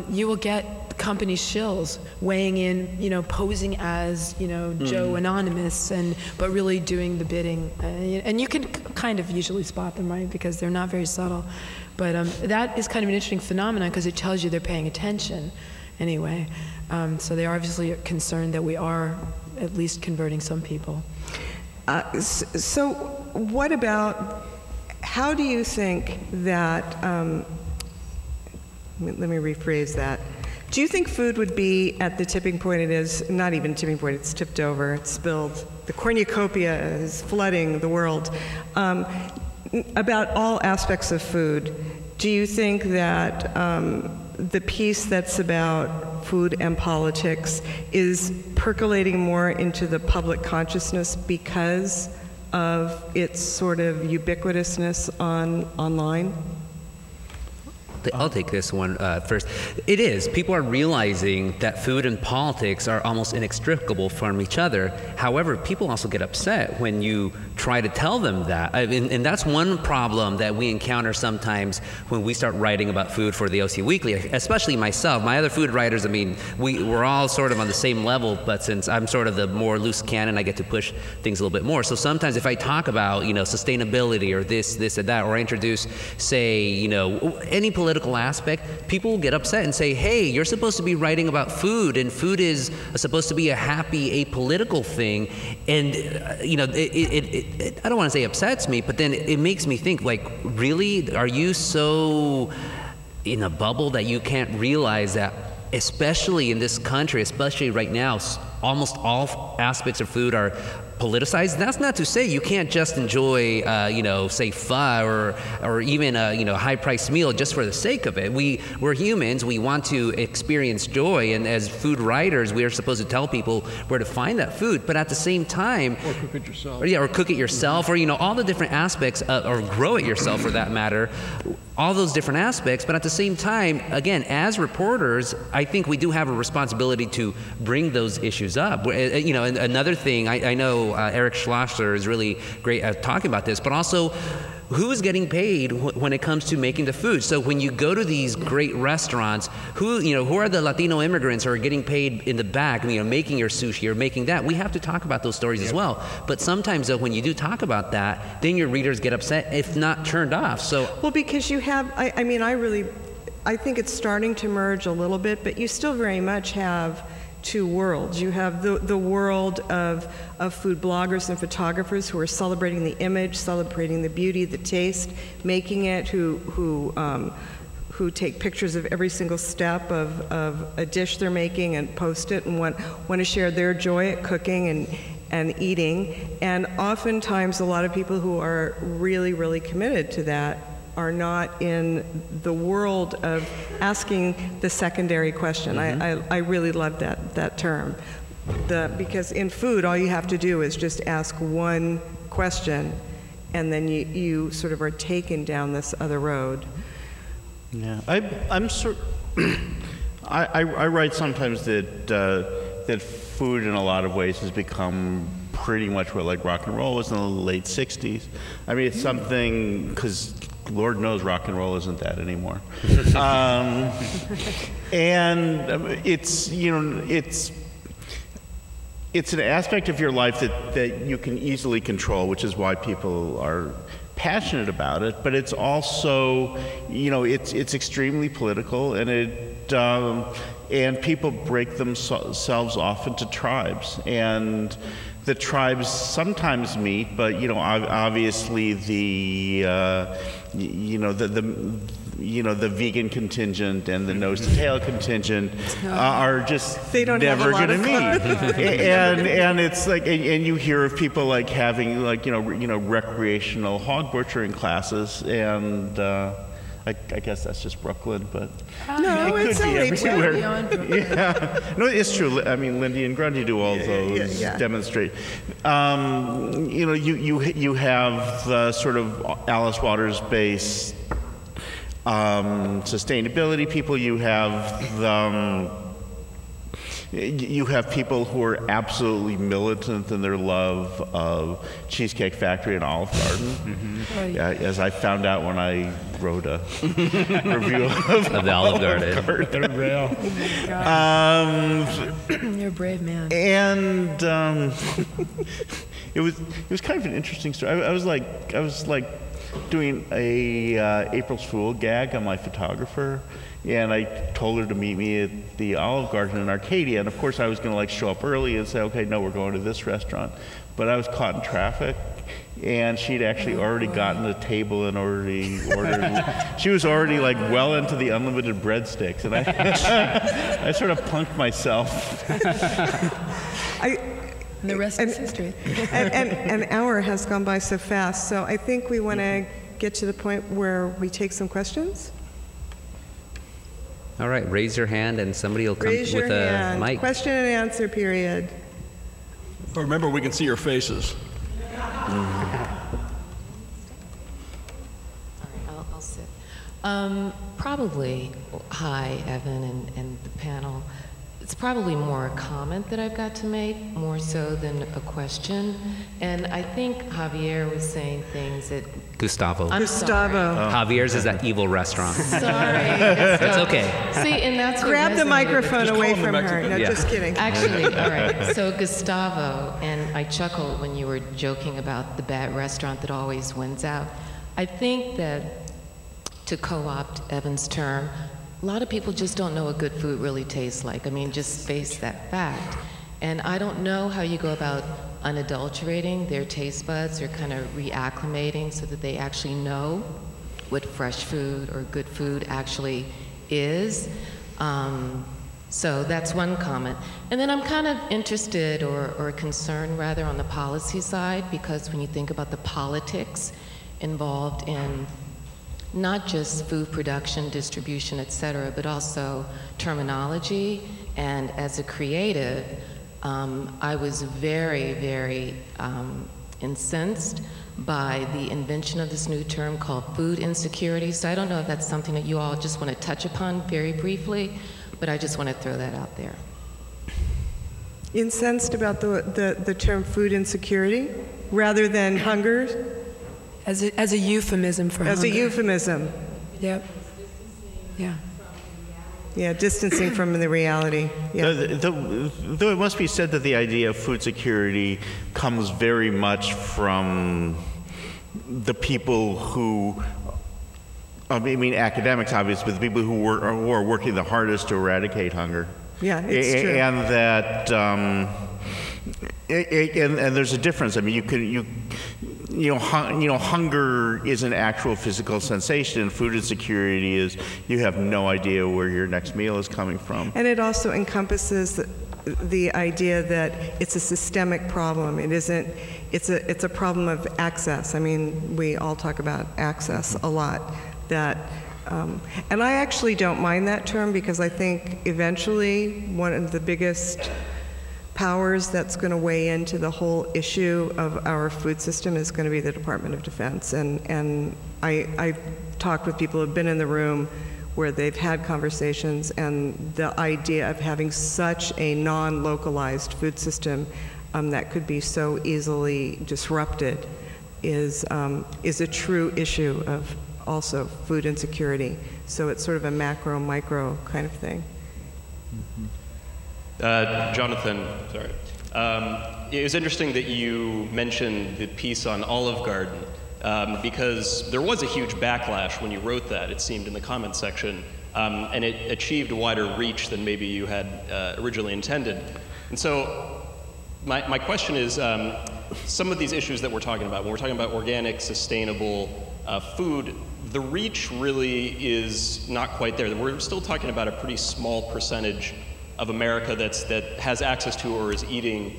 you will get company shills weighing in, posing as, Joe Anonymous, but really doing the bidding. And you can kind of usually spot them, right, because they're not very subtle. But that is kind of an interesting phenomenon because it tells you they're paying attention anyway. So they are obviously concerned that we are at least converting some people. So what about, how do you think that, let me rephrase that. Do you think food would be at the tipping point it is, not even tipping point, it's tipped over, it's spilled, the cornucopia is flooding the world, about all aspects of food? Do you think that the piece that's about food and politics is percolating more into the public consciousness because of its sort of ubiquitousness online? I'll take this one first. It is. People are realizing that food and politics are almost inextricable from each other. However, people also get upset when you try to tell them that. And that's one problem that we encounter sometimes when we start writing about food for the OC Weekly, especially myself. My other food writers, we're all sort of on the same level, but since I'm sort of the more loose cannon, I get to push things a little bit more. So sometimes if I talk about, sustainability or this and that, or I introduce, say, any political aspect, people will get upset and say, hey, you're supposed to be writing about food, and food is supposed to be a happy, apolitical thing. And, it I don't want to say upsets me, but then it makes me think, like, really? Are you so in a bubble that you can't realize that, especially in this country, especially right now, almost all aspects of food are politicized? That's not to say you can't just enjoy, say pho or even a, high-priced meal just for the sake of it. We're humans. We want to experience joy, and as food writers, we are supposed to tell people where to find that food. But at the same time, or cook it yourself. Or cook it yourself, or all the different aspects, or grow it yourself for that matter. All those different aspects. But at the same time, again, as reporters, I think we do have a responsibility to bring those issues up. And another thing, I know Eric Schlosser is really great at talking about this, but also who is getting paid when it comes to making the food. So when you go to these great restaurants, who are the Latino immigrants who are getting paid in the back, making your sushi or making that? We have to talk about those stories as well. But sometimes, though, when you do talk about that, then your readers get upset, if not turned off. So well, because you have, I think it's starting to merge a little bit, but you still very much have two worlds. You have the world of food bloggers and photographers who are celebrating the image, celebrating the beauty, the taste, making it, who who take pictures of every single step of a dish they're making and post it and want to share their joy at cooking and eating. And oftentimes a lot of people who are really, really committed to that are not in the world of asking the secondary question. I really love that term. Because in food, all you have to do is just ask one question, and then you sort of are taken down this other road. Yeah, I write sometimes that food in a lot of ways has become pretty much what like rock and roll was in the late 60s. I mean, it's something, because Lord knows rock and roll isn't that anymore. And it's, you know, it's an aspect of your life that you can easily control, which is why people are passionate about it. But it's also, you know, it's extremely political, and people break themselves off into tribes, and the tribes sometimes meet, but you know, obviously the vegan contingent and the nose to tail contingent are just never going to meet. And it's like, and you hear of people like having like, you know, recreational hog butchering classes, and I guess that's just Brooklyn, but no, it could be everywhere. Yeah. No, it's true. I mean, Lindy and Grundy do all those demonstrate. You know, you have the sort of Alice Waters based sustainability people. You have people who are absolutely militant in their love of Cheesecake Factory and Olive Garden. As I found out when I wrote a review of the Olive Garden. They're real. You're a brave man. And it was kind of an interesting story. I was like doing a April's Fool gag on my photographer, and I told her to meet me at the Olive Garden in Arcadia, and of course I was going to like show up early and say, okay, no, we're going to this restaurant, but I was caught in traffic, and she'd actually already gotten a table and already ordered. She was already like well into the unlimited breadsticks, and I sort of punked myself. And the rest is history. And an hour has gone by so fast, so I think we want to get to the point where we take some questions. All right, raise your hand and somebody will come Raise your with a hand. mic. Question and answer period. But remember, we can see your faces. All right, I'll sit. Probably, hi, Evan and the panel. It's probably more a comment that I've got to make, more so than a question. And I think Javier was saying things that... Gustavo. Gustavo. Javier's is that evil restaurant. Sorry. It's okay. See, and that's what Grab the resonated. microphone Just away call him from the her. Mexican. No, Yeah. just kidding. Actually, all right. So Gustavo, and I chuckled when you were joking about the bad restaurant that always wins out. I think that, to co-opt Evan's term, a lot of people just don't know what good food really tastes like. I mean, just face that fact. And I don't know how you go about unadulterating their taste buds or kind of reacclimating so that they actually know what fresh food or good food actually is. So that's one comment. And then I'm kind of interested or concerned rather on the policy side, because when you think about the politics involved in not just food production, distribution, et cetera, but also terminology. And as a creative, I was very, very incensed by the invention of this new term called food insecurity. So I don't know if that's something that you all just want to touch upon very briefly, but I just want to throw that out there. Incensed about the term food insecurity rather than hunger? As a euphemism for As hunger. a euphemism. Yep. Yeah. Yeah, distancing from the reality. Yeah. Though it must be said that the idea of food security comes very much from the people who, I mean academics obviously, but the people who are working the hardest to eradicate hunger. Yeah, it's true. And that, and there's a difference. I mean, hunger is an actual physical sensation, and food insecurity is you have no idea where your next meal is coming from. And it also encompasses the idea that it's a systemic problem. It isn't. It's a problem of access. I mean, we all talk about access a lot. And I actually don't mind that term, because I think eventually one of the biggest powers that's going to weigh into the whole issue of our food system is going to be the Department of Defense. And I talked with people who have been in the room where they've had conversations, and the idea of having such a non-localized food system that could be so easily disrupted is a true issue of also food insecurity. So it's sort of a macro-micro kind of thing. Jonathan, sorry. It was interesting that you mentioned the piece on Olive Garden, because there was a huge backlash when you wrote that, it seemed, in the comments section, and it achieved a wider reach than maybe you had originally intended. And so my question is, some of these issues that we're talking about, when we're talking about organic, sustainable food, the reach really is not quite there. We're still talking about a pretty small percentage of America that has access to or is eating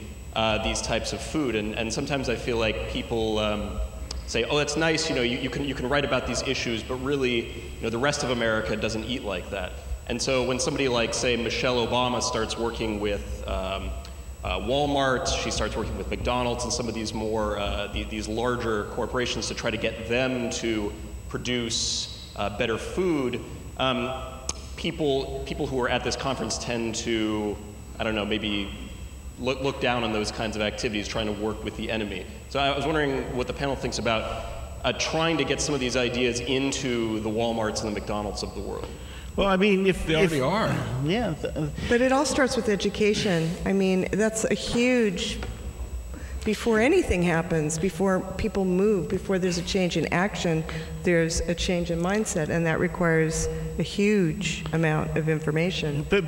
these types of food, and sometimes I feel like people say, "Oh, that's nice. You can write about these issues, but really, the rest of America doesn't eat like that." And so when somebody like, say, Michelle Obama starts working with Walmart, she starts working with McDonald's and some of these more these larger corporations to try to get them to produce better food. People who are at this conference tend to, I don't know, maybe look down on those kinds of activities, trying to work with the enemy. So I was wondering what the panel thinks about trying to get some of these ideas into the Walmarts and the McDonald's of the world. Well, I mean, if They already are. Yeah. But it all starts with education. I mean, that's a huge, before anything happens, before people move, before there's a change in action, there's a change in mindset, and that requires a huge amount of information. But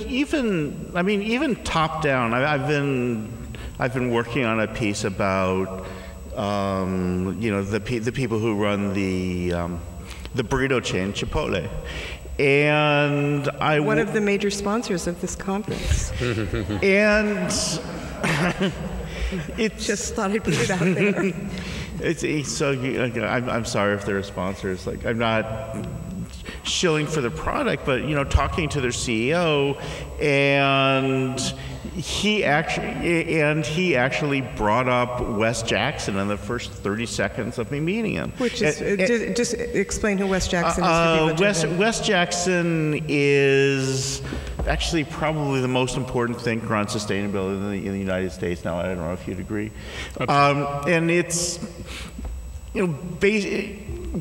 even top down, I've been working on a piece about the people who run the burrito chain Chipotle. And one of the major sponsors of this conference. And it's just thought I'd put it out there. I'm sorry if they're sponsors. Like, I'm not shilling for the product, but talking to their CEO, and he actually brought up Wes Jackson in the first 30 seconds of me meeting him. Which is just explain who Wes Jackson is. Wes Jackson is actually probably the most important thinker on sustainability in the United States now. I don't know if you'd agree. And it's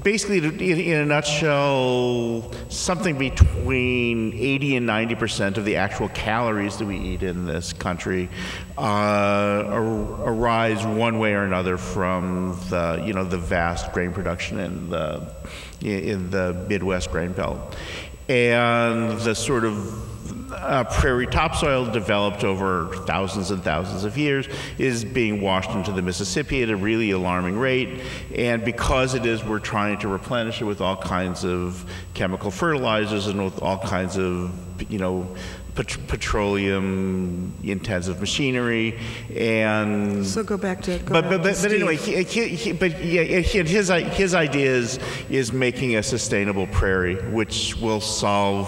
basically, in a nutshell, something between 80 and 90% of the actual calories that we eat in this country arise one way or another from the vast grain production in the Midwest grain belt, and the sort of prairie topsoil developed over thousands and thousands of years is being washed into the Mississippi at a really alarming rate, and because we're trying to replenish it with all kinds of chemical fertilizers and with all kinds of petroleum intensive machinery, and so go back to anyway, his idea is making a sustainable prairie, which will solve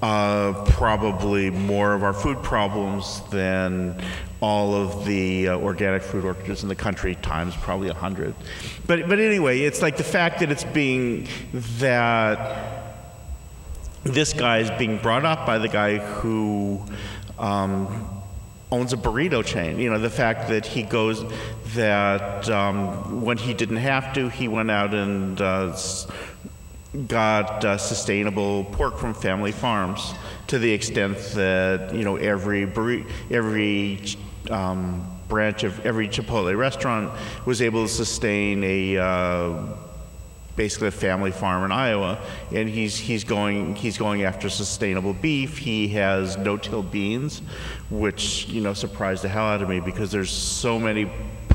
probably more of our food problems than all of the organic food orchards in the country times probably 100. But anyway, it's like the fact that this guy is being brought up by the guy who owns a burrito chain. The fact that when he didn't have to, he went out and got sustainable pork from family farms, to the extent that every branch of every Chipotle restaurant was able to sustain basically a family farm in Iowa, and he's going after sustainable beef. He has no-till beans, which surprised the hell out of me, because there's so many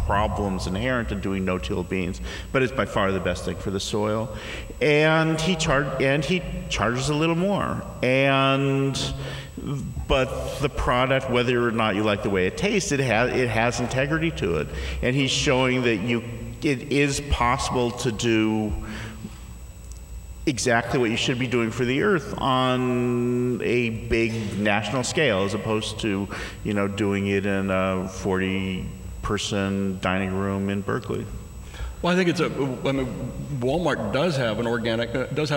problems inherent in doing no-till beans, but it's by far the best thing for the soil. And he charges a little more. But the product, whether or not you like the way it tastes, it has integrity to it. And he's showing that it is possible to do exactly what you should be doing for the earth on a big national scale, as opposed to, doing it in a 40-person dining room in Berkeley. Well, I think Walmart does have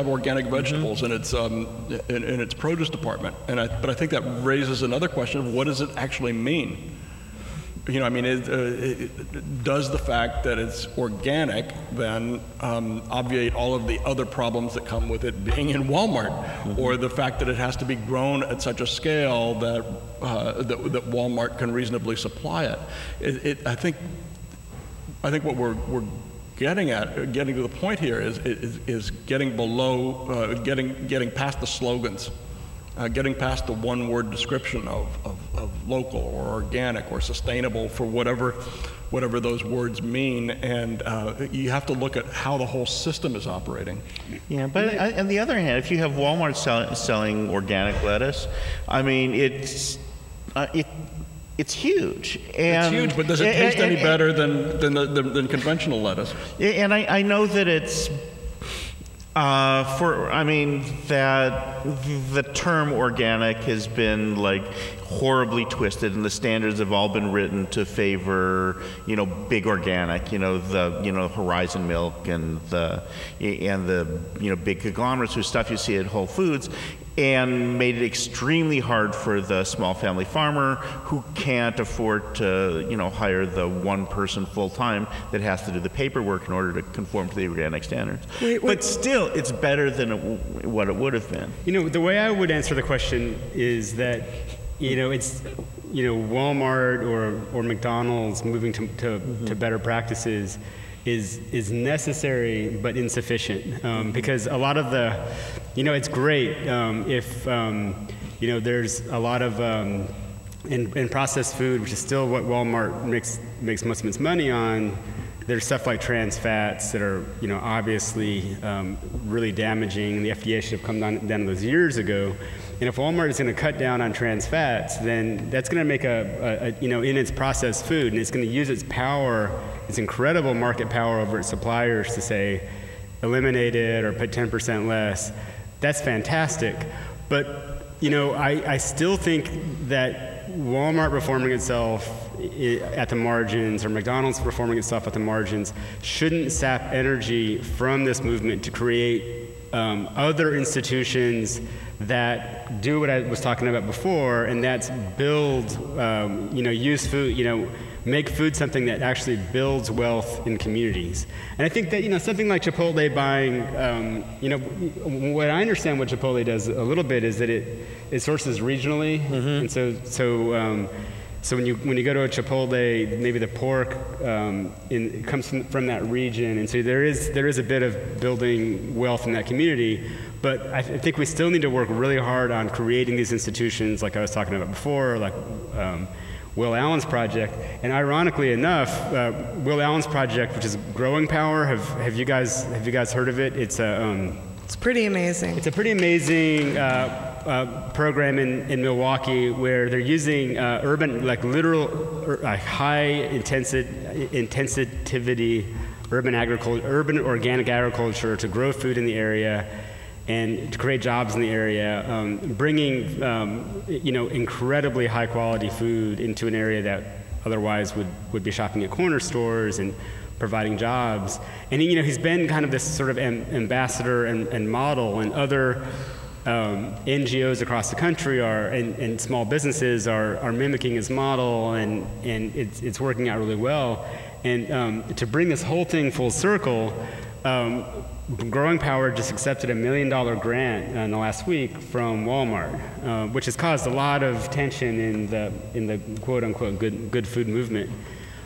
organic vegetables in its produce department, but I think that raises another question of what does it actually mean? Does the fact that it's organic then obviate all of the other problems that come with it being in Walmart, or the fact that it has to be grown at such a scale that Walmart can reasonably supply it? I think what we're getting to the point here is getting below, getting past the slogans. Getting past the one-word description of local or organic or sustainable for whatever those words mean, and you have to look at how the whole system is operating. Yeah, but on the other hand, if you have Walmart selling organic lettuce, it's huge. It's huge, but does it taste any better than conventional lettuce? And I know that it's that the term organic has been horribly twisted, and the standards have all been written to favor, big organic, the Horizon Milk and the big conglomerates whose stuff you see at Whole Foods, and made it extremely hard for the small family farmer who can't afford to, hire the one person full time that has to do the paperwork in order to conform to the organic standards. But still, it's better than what it would have been. The way I would answer the question is that, it's, Walmart or McDonald's moving to better practices is necessary but insufficient, because a lot of the, it's great if there's a lot of in processed food, which is still what Walmart makes most of its money on. There's stuff like trans fats that are obviously really damaging, and the FDA should have come down those years ago. And if Walmart is going to cut down on trans fats, then that's going to make in its processed food, and it's going to use its power, its incredible market power over its suppliers to say, eliminate it or put 10% less. That's fantastic. But, I still think that Walmart reforming itself at the margins, or McDonald's reforming itself at the margins, shouldn't sap energy from this movement to create other institutions that do what I was talking about before, and that's build, use food, make food something that actually builds wealth in communities. And I think that, something like Chipotle buying, what I understand what Chipotle does a little bit is that it sources regionally, and so when you go to a Chipotle, maybe the pork it comes from that region, and so there is a bit of building wealth in that community. But I think we still need to work really hard on creating these institutions, like I was talking about before, like Will Allen's project. And ironically enough, Will Allen's project, which is Growing Power, have you guys heard of it? It's pretty amazing. It's a pretty amazing program in Milwaukee where they're using urban, high intensivity urban organic agriculture to grow food in the area and to create jobs in the area, bringing incredibly high quality food into an area that otherwise would be shopping at corner stores and providing jobs. And he's been kind of this sort of ambassador and model, and other NGOs across the country and small businesses are mimicking his model, and it's working out really well. And to bring this whole thing full circle, Growing Power just accepted $1 million grant in the last week from Walmart, which has caused a lot of tension in the quote unquote good food movement.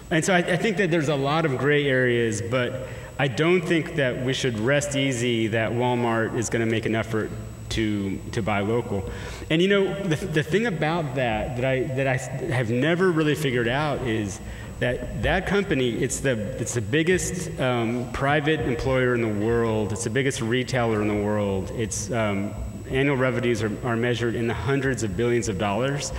And so I think that there's a lot of gray areas, but I don't think that we should rest easy that Walmart is going to make an effort to buy local. And the thing about that I have never really figured out is That company, it's the biggest private employer in the world. It's the biggest retailer in the world. Its annual revenues are measured in the hundreds of billions of dollars.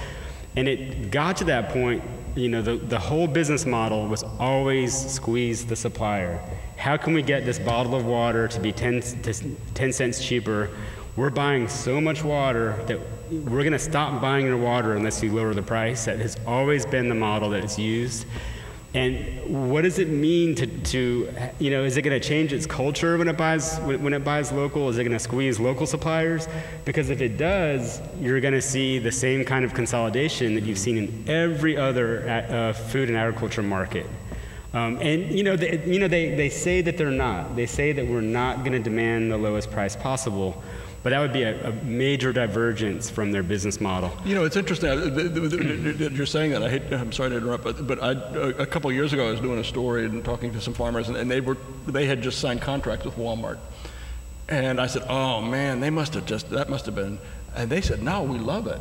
And it got to that point, you know, the whole business model was always squeeze the supplier. How can we get this bottle of water to be 10 cents cheaper? We're buying so much water that we're going to stop buying your water unless you lower the price. That has always been the model that it's used. And what does it mean to you know, is it going to change its culture when it buys local? Is it going to squeeze local suppliers? Because if it does, you're going to see the same kind of consolidation that you've seen in every other food and agriculture market. And they say that they're not. They say that we're not going to demand the lowest price possible. But that would be a major divergence from their business model. You know, it's interesting that you're saying that. I'm sorry to interrupt, but a couple of years ago I was doing a story and talking to some farmers, and they had just signed contracts with Walmart. And I said, oh man, that must have been, and they said, no, we love it.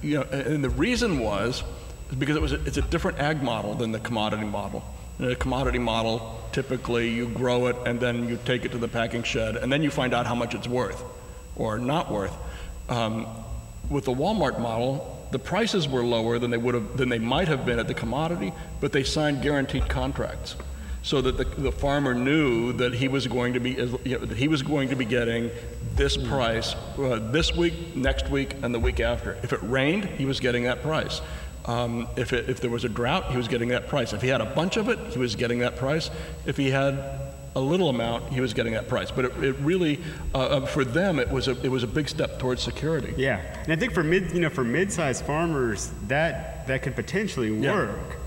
You know, and the reason was because it's a different ag model than the commodity model. In a commodity model, typically you grow it and then you take it to the packing shed, and then you find out how much it's worth or not worth. With the Walmart model, the prices were lower than they might have been at the commodity, but they signed guaranteed contracts, so that the farmer knew that he was going to be getting this price this week, next week, and the week after. If it rained, he was getting that price. If there was a drought, he was getting that price. If he had a bunch of it, he was getting that price. If he had a little amount, he was getting that price. But it really, for them, it was a big step towards security. Yeah, and I think for mid-sized farmers, that could potentially work.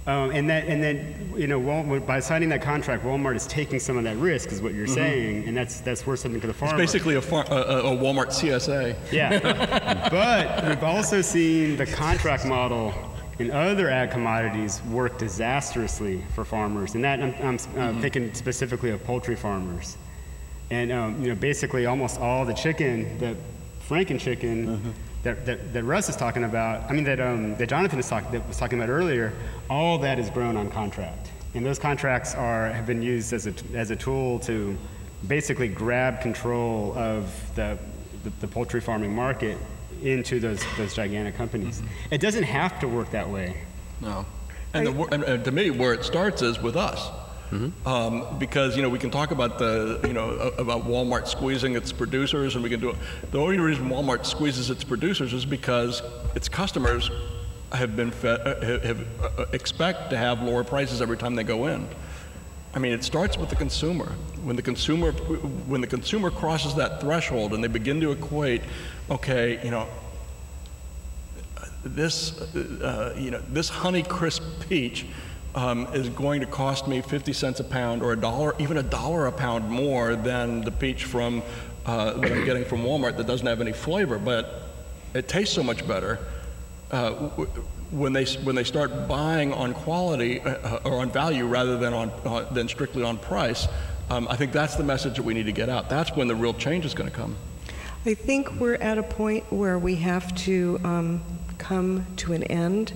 And then Walmart, by signing that contract, Walmart is taking some of that risk, is what you're saying, and that's worth something to the farmer. It's basically a Walmart CSA. Yeah, but we've also seen the contract model in other ag commodities work disastrously for farmers, and that I'm thinking specifically of poultry farmers. And basically almost all the chicken, the Franken chicken that Russ is talking about, that Jonathan was talking about earlier, all that is grown on contract, and those contracts have been used as a tool to basically grab control of the poultry farming market into those gigantic companies. It doesn't have to work that way. No, and to me, where it starts is with us, because we can talk about about Walmart squeezing its producers, and we can do it. The only reason Walmart squeezes its producers is because its customers expect to have lower prices every time they go in. I mean, it starts with the consumer. When the consumer crosses that threshold and they begin to equate, okay, this Honeycrisp peach is going to cost me 50 cents a pound, or even $1 a pound more than the peach that I'm getting from Walmart that doesn't have any flavor, but it tastes so much better. When they start buying on quality or on value rather than strictly on price, I think that's the message that we need to get out. That's when the real change is going to come. I think we're at a point where we have to come to an end